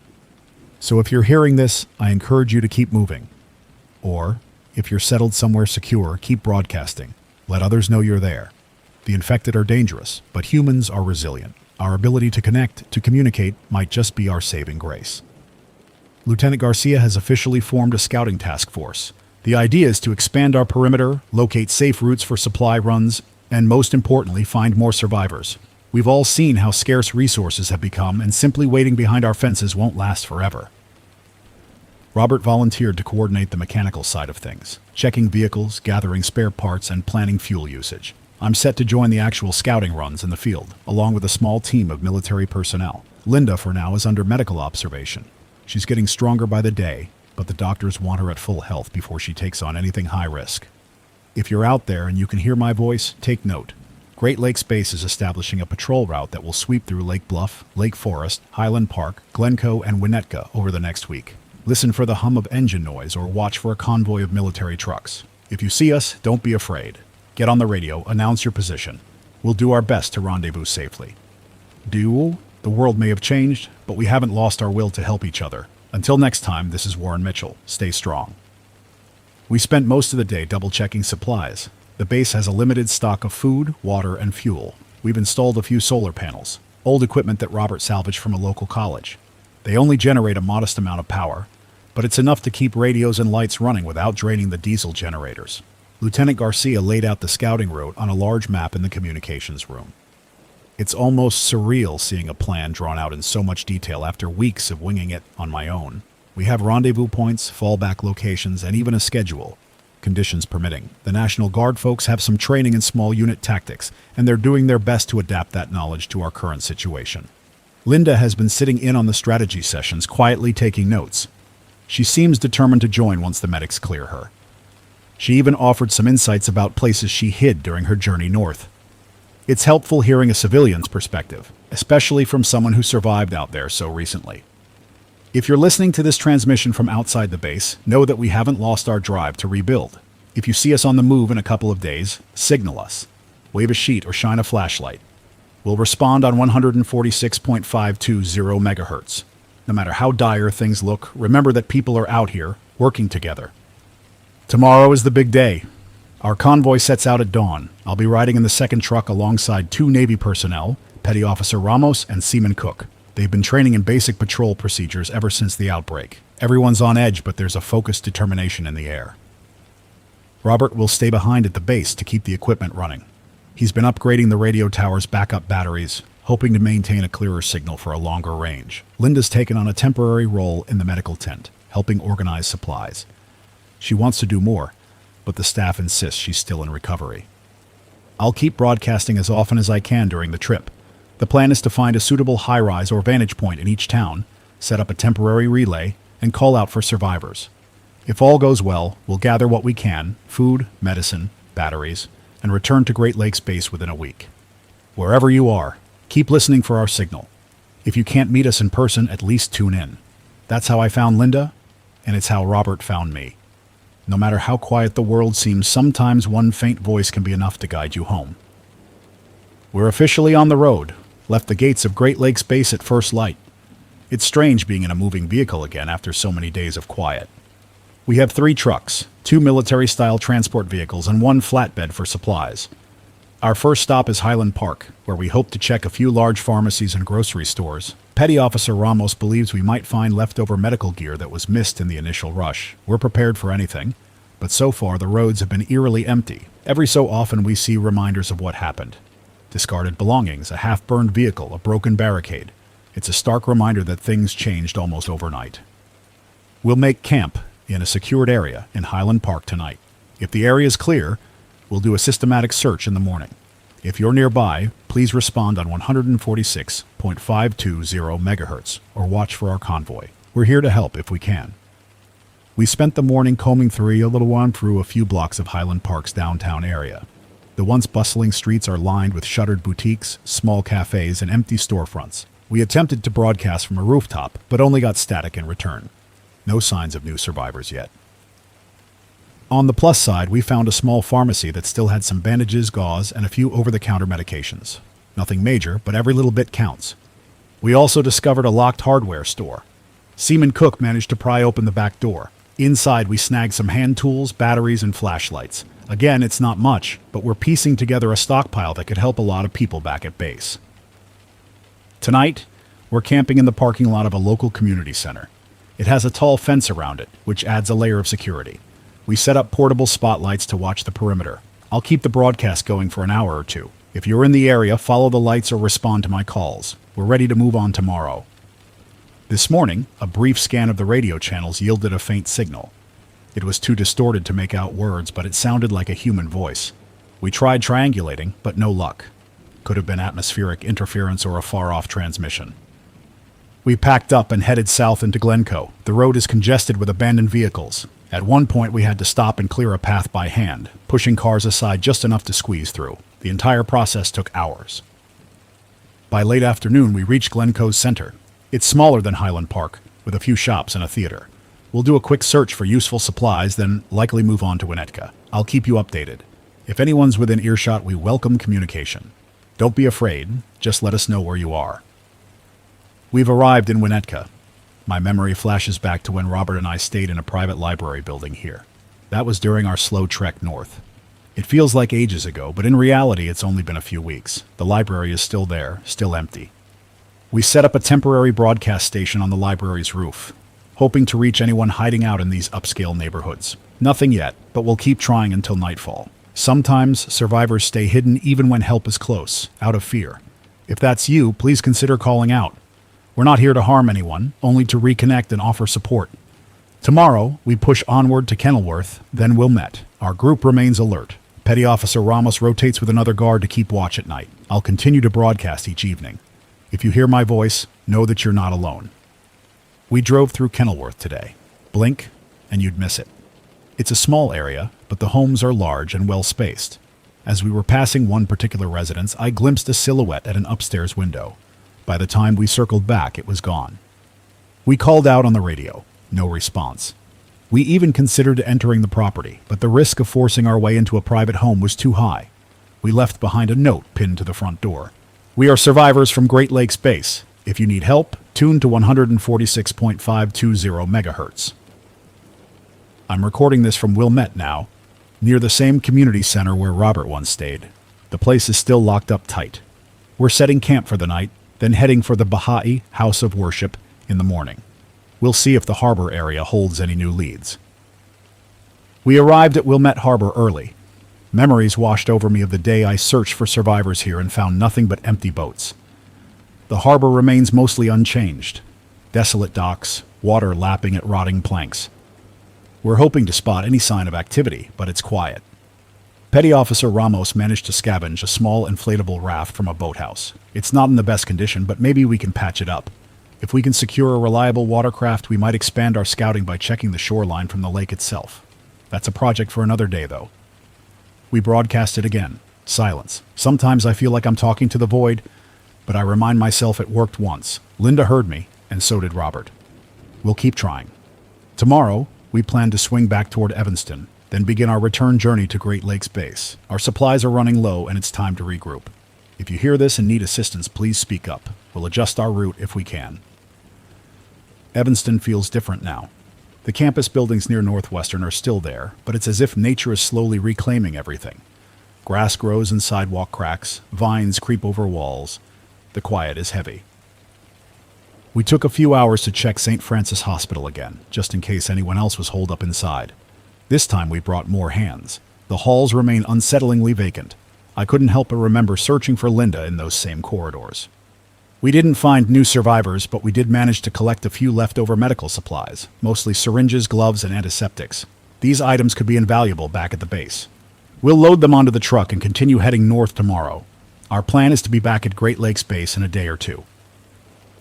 So if you're hearing this, I encourage you to keep moving. Or, if you're settled somewhere secure, keep broadcasting. Let others know you're there. The infected are dangerous, but humans are resilient. Our ability to connect, to communicate, might just be our saving grace. Lieutenant Garcia has officially formed a scouting task force. The idea is to expand our perimeter, locate safe routes for supply runs, and most importantly, find more survivors. We've all seen how scarce resources have become, and simply waiting behind our fences won't last forever. Robert volunteered to coordinate the mechanical side of things, checking vehicles, gathering spare parts, and planning fuel usage. I'm set to join the actual scouting runs in the field, along with a small team of military personnel. Linda, for now, is under medical observation. She's getting stronger by the day, but the doctors want her at full health before she takes on anything high risk. If you're out there and you can hear my voice, take note. Great Lakes Base is establishing a patrol route that will sweep through Lake Bluff, Lake Forest, Highland Park, Glencoe, and Winnetka over the next week. Listen for the hum of engine noise or watch for a convoy of military trucks. If you see us, don't be afraid. Get on the radio, announce your position. We'll do our best to rendezvous safely. The world may have changed, but we haven't lost our will to help each other. Until next time, this is Warren Mitchell. Stay strong. We spent most of the day double-checking supplies. The base has a limited stock of food, water, and fuel. We've installed a few solar panels, old equipment that Robert salvaged from a local college. They only generate a modest amount of power, but it's enough to keep radios and lights running without draining the diesel generators. Lieutenant Garcia laid out the scouting route on a large map in the communications room. It's almost surreal seeing a plan drawn out in so much detail after weeks of winging it on my own. We have rendezvous points, fallback locations, and even a schedule, conditions permitting. The National Guard folks have some training in small unit tactics, and they're doing their best to adapt that knowledge to our current situation. Linda has been sitting in on the strategy sessions, quietly taking notes. She seems determined to join once the medics clear her. She even offered some insights about places she hid during her journey north. It's helpful hearing a civilian's perspective, especially from someone who survived out there so recently. If you're listening to this transmission from outside the base, know that we haven't lost our drive to rebuild. If you see us on the move in a couple of days, signal us. Wave a sheet or shine a flashlight. We'll respond on 146.520 megahertz. No matter how dire things look, remember that people are out here, working together. Tomorrow is the big day. Our convoy sets out at dawn. I'll be riding in the second truck alongside 2 Navy personnel, Petty Officer Ramos and Seaman Cook. They've been training in basic patrol procedures ever since the outbreak. Everyone's on edge, but there's a focused determination in the air. Robert will stay behind at the base to keep the equipment running. He's been upgrading the radio tower's backup batteries, hoping to maintain a clearer signal for a longer range. Linda's taken on a temporary role in the medical tent, helping organize supplies. She wants to do more, but the staff insists she's still in recovery. I'll keep broadcasting as often as I can during the trip. The plan is to find a suitable high-rise or vantage point in each town, set up a temporary relay, and call out for survivors. If all goes well, we'll gather what we can, food, medicine, batteries, and return to Great Lakes Base within a week. Wherever you are, keep listening for our signal. If you can't meet us in person, at least tune in. That's how I found Linda, and it's how Robert found me. No matter how quiet the world seems, sometimes one faint voice can be enough to guide you home. We're officially on the road. Left the gates of Great Lakes Base at first light. It's strange being in a moving vehicle again after so many days of quiet. We have 3 trucks, 2 military-style transport vehicles, and 1 flatbed for supplies. Our first stop is Highland Park, where we hope to check a few large pharmacies and grocery stores, Petty Officer Ramos believes we might find leftover medical gear that was missed in the initial rush. We're prepared for anything, but so far the roads have been eerily empty. Every so often we see reminders of what happened. Discarded belongings, a half-burned vehicle, a broken barricade. It's a stark reminder that things changed almost overnight. We'll make camp in a secured area in Highland Park tonight. If the area is clear, we'll do a systematic search in the morning. If you're nearby, please respond on 146.520 megahertz or watch for our convoy. We're here to help if we can. We spent the morning combing through a few blocks of Highland Park's downtown area. The once bustling streets are lined with shuttered boutiques, small cafes, and empty storefronts. We attempted to broadcast from a rooftop, but only got static in return. No signs of new survivors yet. On the plus side, we found a small pharmacy that still had some bandages, gauze, and a few over-the-counter medications. Nothing major, but every little bit counts. We also discovered a locked hardware store. Seaman Cook managed to pry open the back door. Inside, we snagged some hand tools, batteries, and flashlights. Again, it's not much, but we're piecing together a stockpile that could help a lot of people back at base. Tonight, we're camping in the parking lot of a local community center. It has a tall fence around it, which adds a layer of security. We set up portable spotlights to watch the perimeter. I'll keep the broadcast going for an hour or two. If you're in the area, follow the lights or respond to my calls. We're ready to move on tomorrow. This morning, a brief scan of the radio channels yielded a faint signal. It was too distorted to make out words, but it sounded like a human voice. We tried triangulating, but no luck. Could have been atmospheric interference or a far-off transmission. We packed up and headed south into Glencoe. The road is congested with abandoned vehicles. At one point, we had to stop and clear a path by hand, pushing cars aside just enough to squeeze through. The entire process took hours. By late afternoon, we reached Glencoe's center. It's smaller than Highland Park, with a few shops and a theater. We'll do a quick search for useful supplies, then likely move on to Winnetka. I'll keep you updated. If anyone's within earshot, we welcome communication. Don't be afraid, just let us know where you are. We've arrived in Winnetka. My memory flashes back to when Robert and I stayed in a private library building here. That was during our slow trek north. It feels like ages ago, but in reality it's only been a few weeks. The library is still there, still empty. We set up a temporary broadcast station on the library's roof, hoping to reach anyone hiding out in these upscale neighborhoods. Nothing yet, but we'll keep trying until nightfall. Sometimes survivors stay hidden even when help is close, out of fear. If that's you, please consider calling out. We're not here to harm anyone, only to reconnect and offer support. Tomorrow, we push onward to Kenilworth, then Wilmette. Our group remains alert. Petty Officer Ramos rotates with another guard to keep watch at night. I'll continue to broadcast each evening. If you hear my voice, know that you're not alone. We drove through Kenilworth today. Blink, and you'd miss it. It's a small area, but the homes are large and well-spaced. As we were passing one particular residence, I glimpsed a silhouette at an upstairs window. By the time we circled back, it was gone. We called out on the radio. No response. We even considered entering the property, but the risk of forcing our way into a private home was too high. We left behind a note pinned to the front door. We are survivors from Great Lakes Base. If you need help, tune to 146.520 megahertz. I'm recording this from Wilmette now, near the same community center where Robert once stayed. The place is still locked up tight. We're setting camp for the night, then heading for the Baha'i House of Worship in the morning. We'll see if the harbor area holds any new leads. We arrived at Wilmette Harbor early. Memories washed over me of the day I searched for survivors here and found nothing but empty boats. The harbor remains mostly unchanged. Desolate docks, water lapping at rotting planks. We're hoping to spot any sign of activity, but it's quiet. Petty Officer Ramos managed to scavenge a small inflatable raft from a boathouse. It's not in the best condition, but maybe we can patch it up. If we can secure a reliable watercraft, we might expand our scouting by checking the shoreline from the lake itself. That's a project for another day, though. We broadcasted again. Silence. Sometimes I feel like I'm talking to the void, but I remind myself it worked once. Linda heard me, and so did Robert. We'll keep trying. Tomorrow, we plan to swing back toward Evanston, then begin our return journey to Great Lakes Base. Our supplies are running low, and it's time to regroup. If you hear this and need assistance, please speak up. We'll adjust our route if we can. Evanston feels different now. The campus buildings near Northwestern are still there, but it's as if nature is slowly reclaiming everything. Grass grows in sidewalk cracks, vines creep over walls. The quiet is heavy. We took a few hours to check St. Francis Hospital again, just in case anyone else was holed up inside. This time we brought more hands. The halls remain unsettlingly vacant. I couldn't help but remember searching for Linda in those same corridors. We didn't find new survivors, but we did manage to collect a few leftover medical supplies, mostly syringes, gloves, and antiseptics. These items could be invaluable back at the base. We'll load them onto the truck and continue heading north tomorrow. Our plan is to be back at Great Lakes Base in a day or two.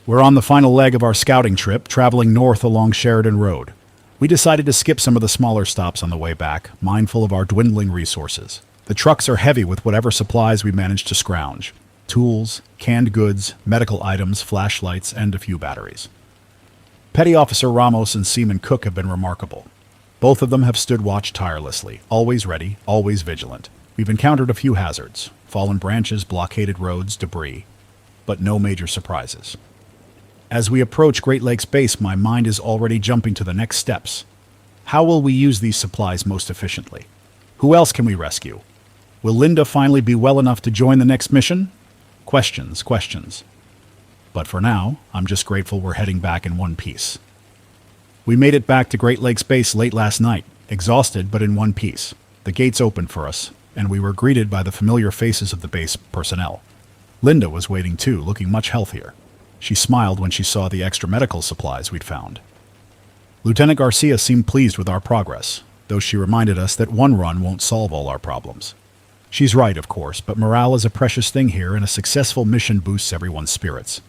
We're on the final leg of our scouting trip, traveling north along Sheridan Road. We decided to skip some of the smaller stops on the way back, mindful of our dwindling resources. The trucks are heavy with whatever supplies we managed to scrounge. Tools, canned goods, medical items, flashlights, and a few batteries. Petty Officer Ramos and Seaman Cook have been remarkable. Both of them have stood watch tirelessly, always ready, always vigilant. We've encountered a few hazards, fallen branches, blockaded roads, debris, but no major surprises. As we approach Great Lakes Base, my mind is already jumping to the next steps. How will we use these supplies most efficiently? Who else can we rescue? Will Linda finally be well enough to join the next mission? Questions. But for now, I'm just grateful we're heading back in one piece. We made it back to Great Lakes Base late last night, exhausted but in one piece. The gates opened for us, and we were greeted by the familiar faces of the base personnel. Linda was waiting too, looking much healthier. She smiled when she saw the extra medical supplies we'd found. Lieutenant Garcia seemed pleased with our progress, though she reminded us that one run won't solve all our problems. She's right, of course, but morale is a precious thing here, and a successful mission boosts everyone's spirits.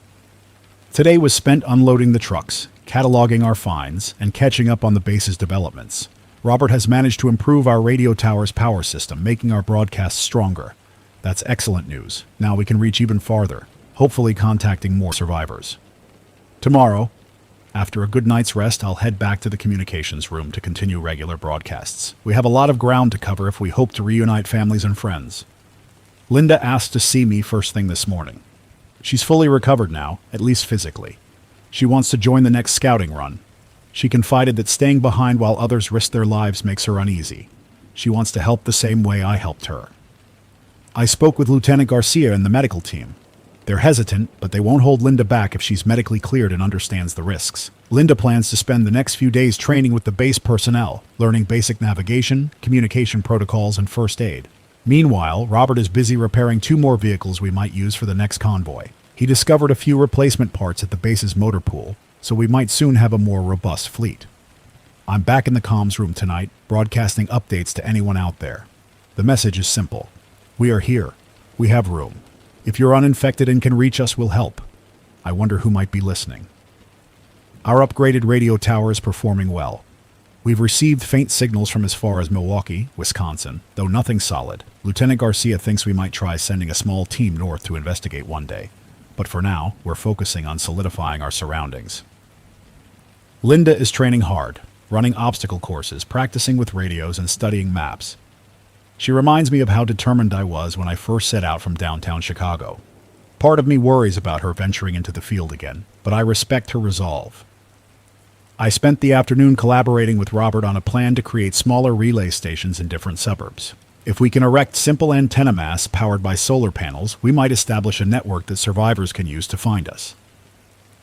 Today was spent unloading the trucks, cataloging our finds, and catching up on the base's developments. Robert has managed to improve our radio tower's power system, making our broadcasts stronger. That's excellent news. Now we can reach even farther, hopefully contacting more survivors. Tomorrow, after a good night's rest, I'll head back to the communications room to continue regular broadcasts. We have a lot of ground to cover if we hope to reunite families and friends. Linda asked to see me first thing this morning. She's fully recovered now, at least physically. She wants to join the next scouting run. She confided that staying behind while others risk their lives makes her uneasy. She wants to help the same way I helped her. I spoke with Lieutenant Garcia and the medical team. They're hesitant, but they won't hold Linda back if she's medically cleared and understands the risks. Linda plans to spend the next few days training with the base personnel, learning basic navigation, communication protocols, and first aid. Meanwhile, Robert is busy repairing 2 more vehicles we might use for the next convoy. He discovered a few replacement parts at the base's motor pool, so we might soon have a more robust fleet. I'm back in the comms room tonight, broadcasting updates to anyone out there. The message is simple. We are here. We have room. If you're uninfected and can reach us, we'll help. I wonder who might be listening. Our upgraded radio tower is performing well. We've received faint signals from as far as Milwaukee, Wisconsin, though nothing solid. Lieutenant Garcia thinks we might try sending a small team north to investigate one day. But for now, we're focusing on solidifying our surroundings. Linda is training hard, running obstacle courses, practicing with radios, and studying maps. She reminds me of how determined I was when I first set out from downtown Chicago. Part of me worries about her venturing into the field again, but I respect her resolve. I spent the afternoon collaborating with Robert on a plan to create smaller relay stations in different suburbs. If we can erect simple antenna masts powered by solar panels, we might establish a network that survivors can use to find us.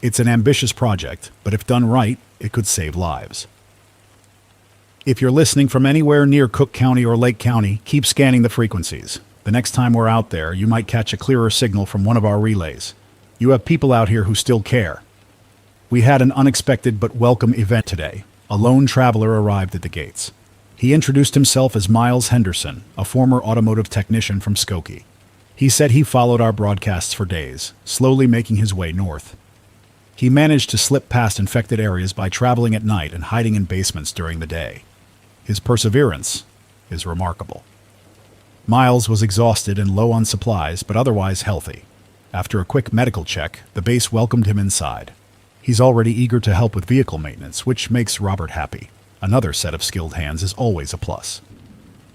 It's an ambitious project, but if done right, it could save lives. If you're listening from anywhere near Cook County or Lake County, keep scanning the frequencies. The next time we're out there, you might catch a clearer signal from one of our relays. You have people out here who still care. We had an unexpected but welcome event today. A lone traveler arrived at the gates. He introduced himself as Miles Henderson, a former automotive technician from Skokie. He said he followed our broadcasts for days, slowly making his way north. He managed to slip past infected areas by traveling at night and hiding in basements during the day. His perseverance is remarkable. Miles was exhausted and low on supplies, but otherwise healthy. After a quick medical check, the base welcomed him inside. He's already eager to help with vehicle maintenance, which makes Robert happy. Another set of skilled hands is always a plus.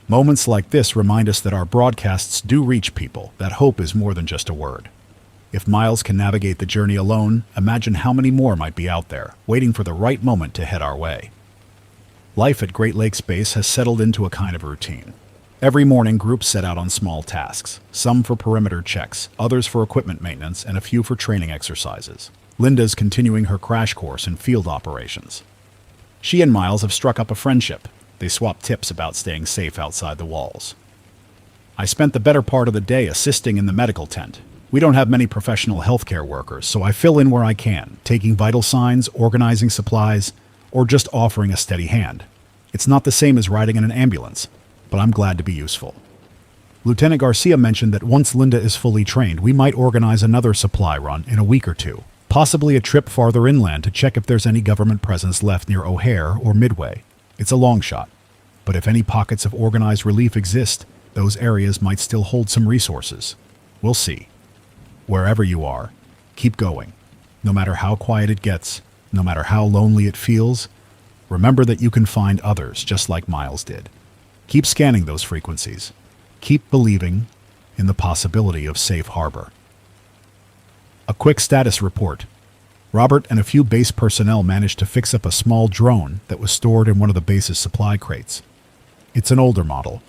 Moments like this remind us that our broadcasts do reach people, that hope is more than just a word. If Miles can navigate the journey alone, imagine how many more might be out there, waiting for the right moment to head our way. Life at Great Lakes Base has settled into a kind of routine. Every morning, groups set out on small tasks, some for perimeter checks, others for equipment maintenance, and a few for training exercises. Linda's continuing her crash course in field operations. She and Miles have struck up a friendship. They swap tips about staying safe outside the walls. I spent the better part of the day assisting in the medical tent. We don't have many professional healthcare workers, so I fill in where I can, taking vital signs, organizing supplies, or just offering a steady hand. It's not the same as riding in an ambulance, but I'm glad to be useful. Lieutenant Garcia mentioned that once Linda is fully trained, we might organize another supply run in a week or two, possibly a trip farther inland to check if there's any government presence left near O'Hare or Midway. It's a long shot, but if any pockets of organized relief exist, those areas might still hold some resources. We'll see. Wherever you are, keep going. No matter how quiet it gets, no matter how lonely it feels, remember that you can find others just like Miles did. Keep scanning those frequencies. Keep believing in the possibility of safe harbor. A quick status report. Robert and a few base personnel managed to fix up a small drone that was stored in one of the base's supply crates. It's an older model,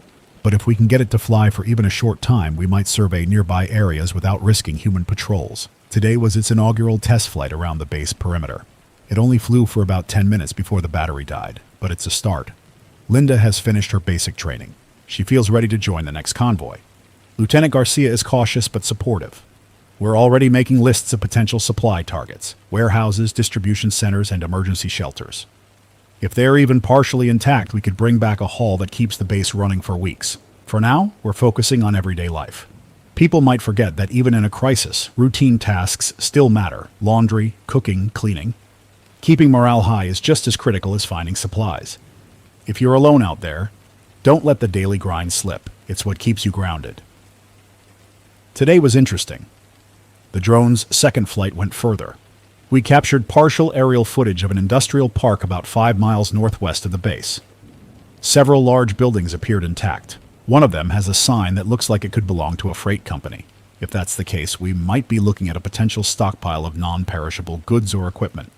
but if we can get it to fly for even a short time, we might survey nearby areas without risking human patrols. Today was its inaugural test flight around the base perimeter. It only flew for about 10 minutes before the battery died, but it's a start. Linda has finished her basic training. She feels ready to join the next convoy. Lieutenant Garcia is cautious but supportive. We're already making lists of potential supply targets, warehouses, distribution centers, and emergency shelters. If they're even partially intact, we could bring back a haul that keeps the base running for weeks. For now, we're focusing on everyday life. People might forget that even in a crisis, routine tasks still matter: laundry, cooking, cleaning. Keeping morale high is just as critical as finding supplies. If you're alone out there, don't let the daily grind slip. It's what keeps you grounded. Today was interesting. The drone's second flight went further. We captured partial aerial footage of an industrial park about 5 miles northwest of the base. Several large buildings appeared intact. One of them has a sign that looks like it could belong to a freight company. If that's the case, we might be looking at a potential stockpile of non-perishable goods or equipment.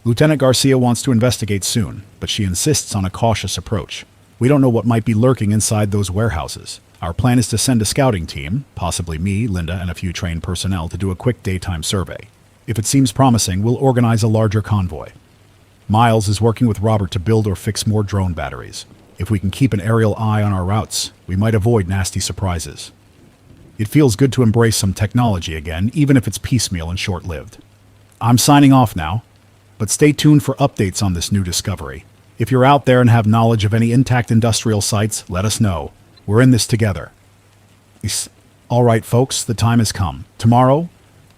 Lieutenant Garcia wants to investigate soon, but she insists on a cautious approach. We don't know what might be lurking inside those warehouses. Our plan is to send a scouting team, possibly me, Linda, and a few trained personnel, to do a quick daytime survey. If it seems promising, we'll organize a larger convoy. Miles is working with Robert to build or fix more drone batteries. If we can keep an aerial eye on our routes, we might avoid nasty surprises. It feels good to embrace some technology again, even if it's piecemeal and short-lived. I'm signing off now, but stay tuned for updates on this new discovery. If you're out there and have knowledge of any intact industrial sites, let us know. We're in this together. All right, folks, the time has come. Tomorrow,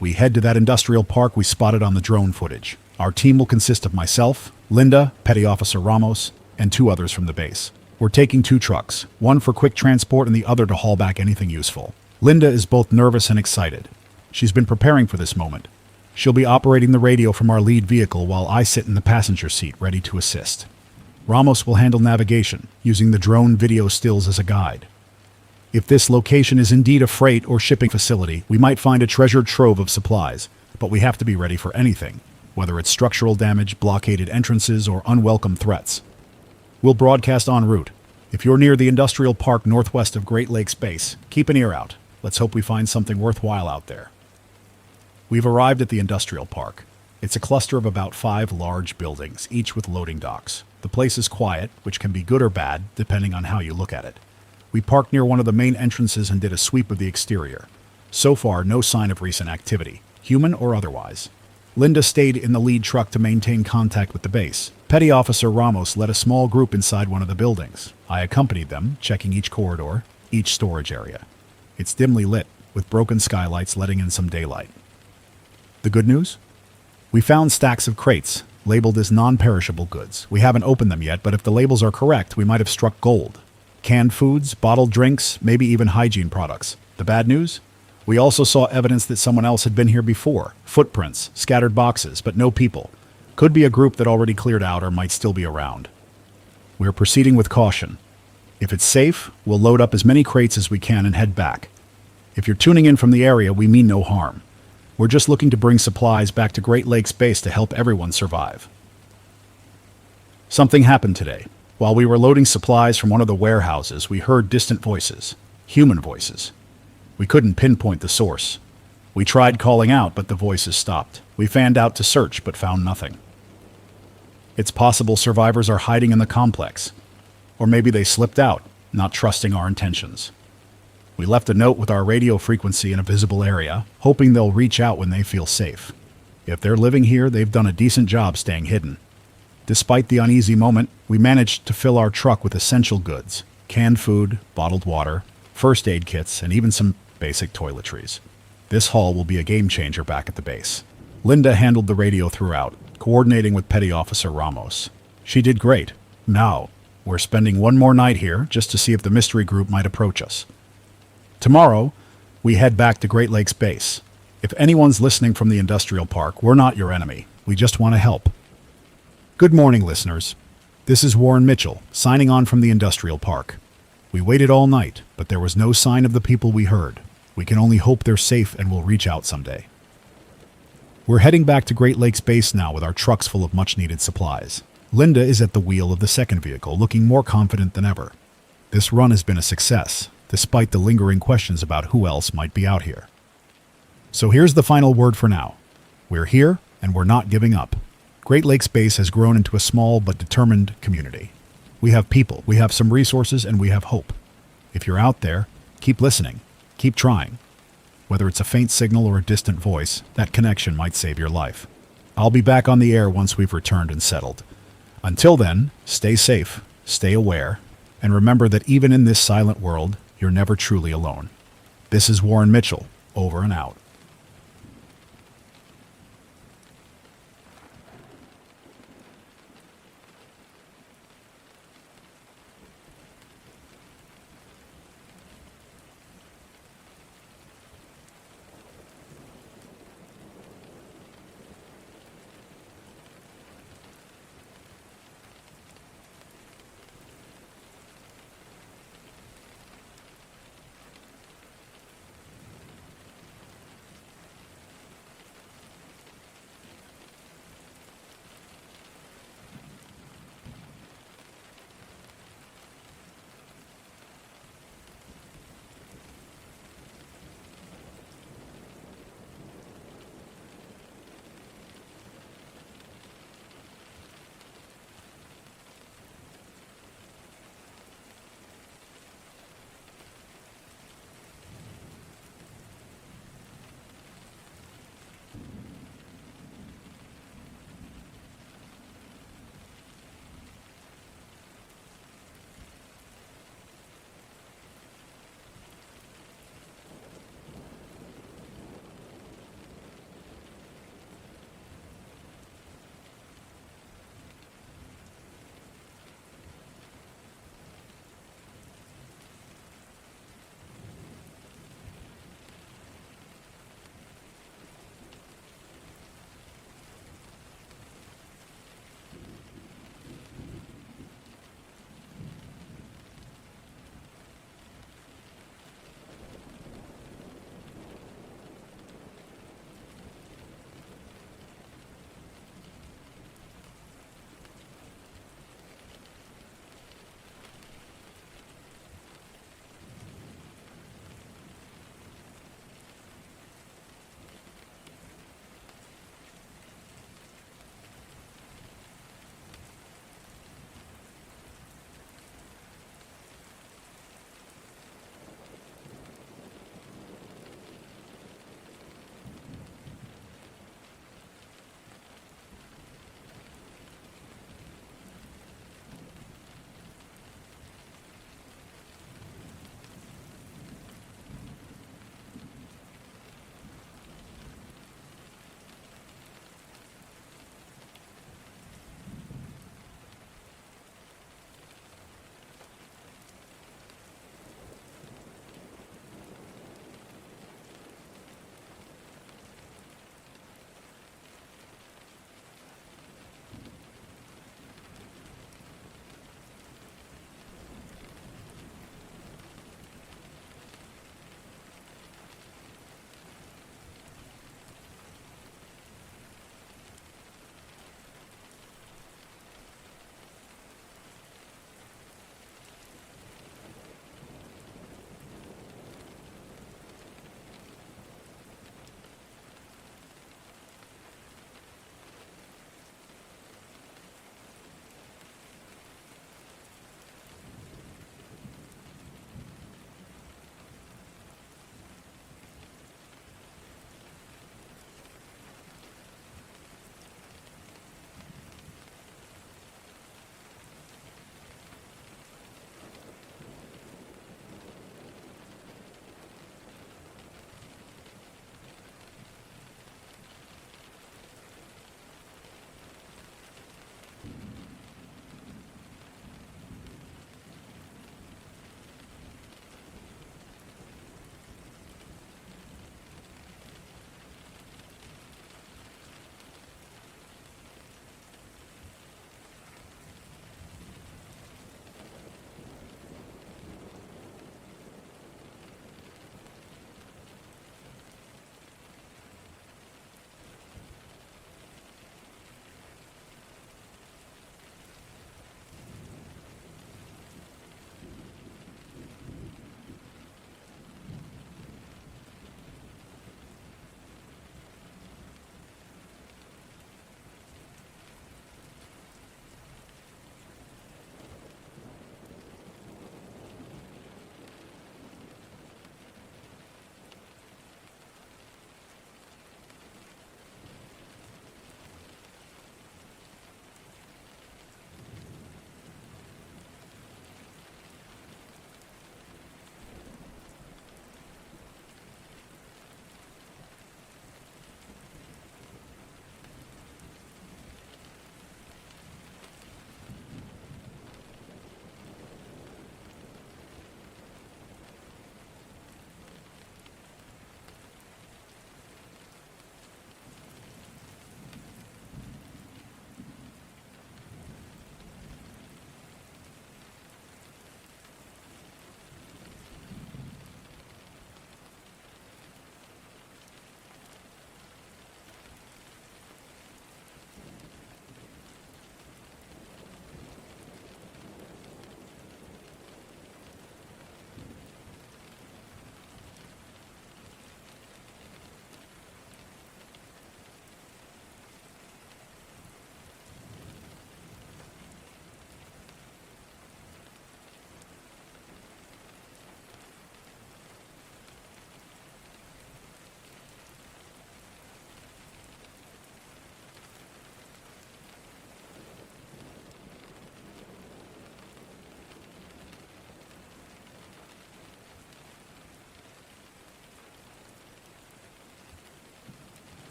we head to that industrial park we spotted on the drone footage. Our team will consist of myself, Linda, Petty Officer Ramos, and 2 others from the base. We're taking 2 trucks, one for quick transport and the other to haul back anything useful. Linda is both nervous and excited. She's been preparing for this moment. She'll be operating the radio from our lead vehicle while I sit in the passenger seat ready to assist. Ramos will handle navigation, using the drone video stills as a guide. If this location is indeed a freight or shipping facility, we might find a treasured trove of supplies, but we have to be ready for anything, whether it's structural damage, blockaded entrances, or unwelcome threats. We'll broadcast en route. If you're near the industrial park northwest of Great Lakes Base, keep an ear out. Let's hope we find something worthwhile out there. We've arrived at the industrial park. It's a cluster of about 5 large buildings, each with loading docks. The place is quiet, which can be good or bad, depending on how you look at it. We parked near one of the main entrances and did a sweep of the exterior. So far, no sign of recent activity, human or otherwise. Linda stayed in the lead truck to maintain contact with the base. Petty Officer Ramos led a small group inside one of the buildings. I accompanied them, checking each corridor, each storage area. It's dimly lit, with broken skylights letting in some daylight. The good news? We found stacks of crates, labeled as non-perishable goods. We haven't opened them yet, but if the labels are correct, we might have struck gold. Canned foods, bottled drinks, maybe even hygiene products. The bad news? We also saw evidence that someone else had been here before. Footprints, scattered boxes, but no people. Could be a group that already cleared out or might still be around. We're proceeding with caution. If it's safe, we'll load up as many crates as we can and head back. If you're tuning in from the area, we mean no harm. We're just looking to bring supplies back to Great Lakes Base to help everyone survive. Something happened today. While we were loading supplies from one of the warehouses, we heard distant voices. Human voices. We couldn't pinpoint the source. We tried calling out, but the voices stopped. We fanned out to search, but found nothing. It's possible survivors are hiding in the complex. Or maybe they slipped out, not trusting our intentions. We left a note with our radio frequency in a visible area, hoping they'll reach out when they feel safe. If they're living here, they've done a decent job staying hidden. Despite the uneasy moment, we managed to fill our truck with essential goods: canned food, bottled water, first aid kits, and even some basic toiletries. This haul will be a game changer back at the base. Linda handled the radio throughout, coordinating with Petty Officer Ramos. She did great. Now, we're spending one more night here just to see if the mystery group might approach us. Tomorrow, we head back to Great Lakes Base. If anyone's listening from the industrial park, we're not your enemy. We just want to help. Good morning, listeners. This is Warren Mitchell, signing on from the industrial park. We waited all night, but there was no sign of the people we heard. We can only hope they're safe and will reach out someday. We're heading back to Great Lakes Base now with our trucks full of much-needed supplies. Linda is at the wheel of the second vehicle, looking more confident than ever. This run has been a success, despite the lingering questions about who else might be out here. So here's the final word for now. We're here, and we're not giving up. Great Lakes Base has grown into a small but determined community. We have people, we have some resources, and we have hope. If you're out there, keep listening, keep trying. Whether it's a faint signal or a distant voice, that connection might save your life. I'll be back on the air once we've returned and settled. Until then, stay safe, stay aware, and remember that even in this silent world, you're never truly alone. This is Warren Mitchell, over and out.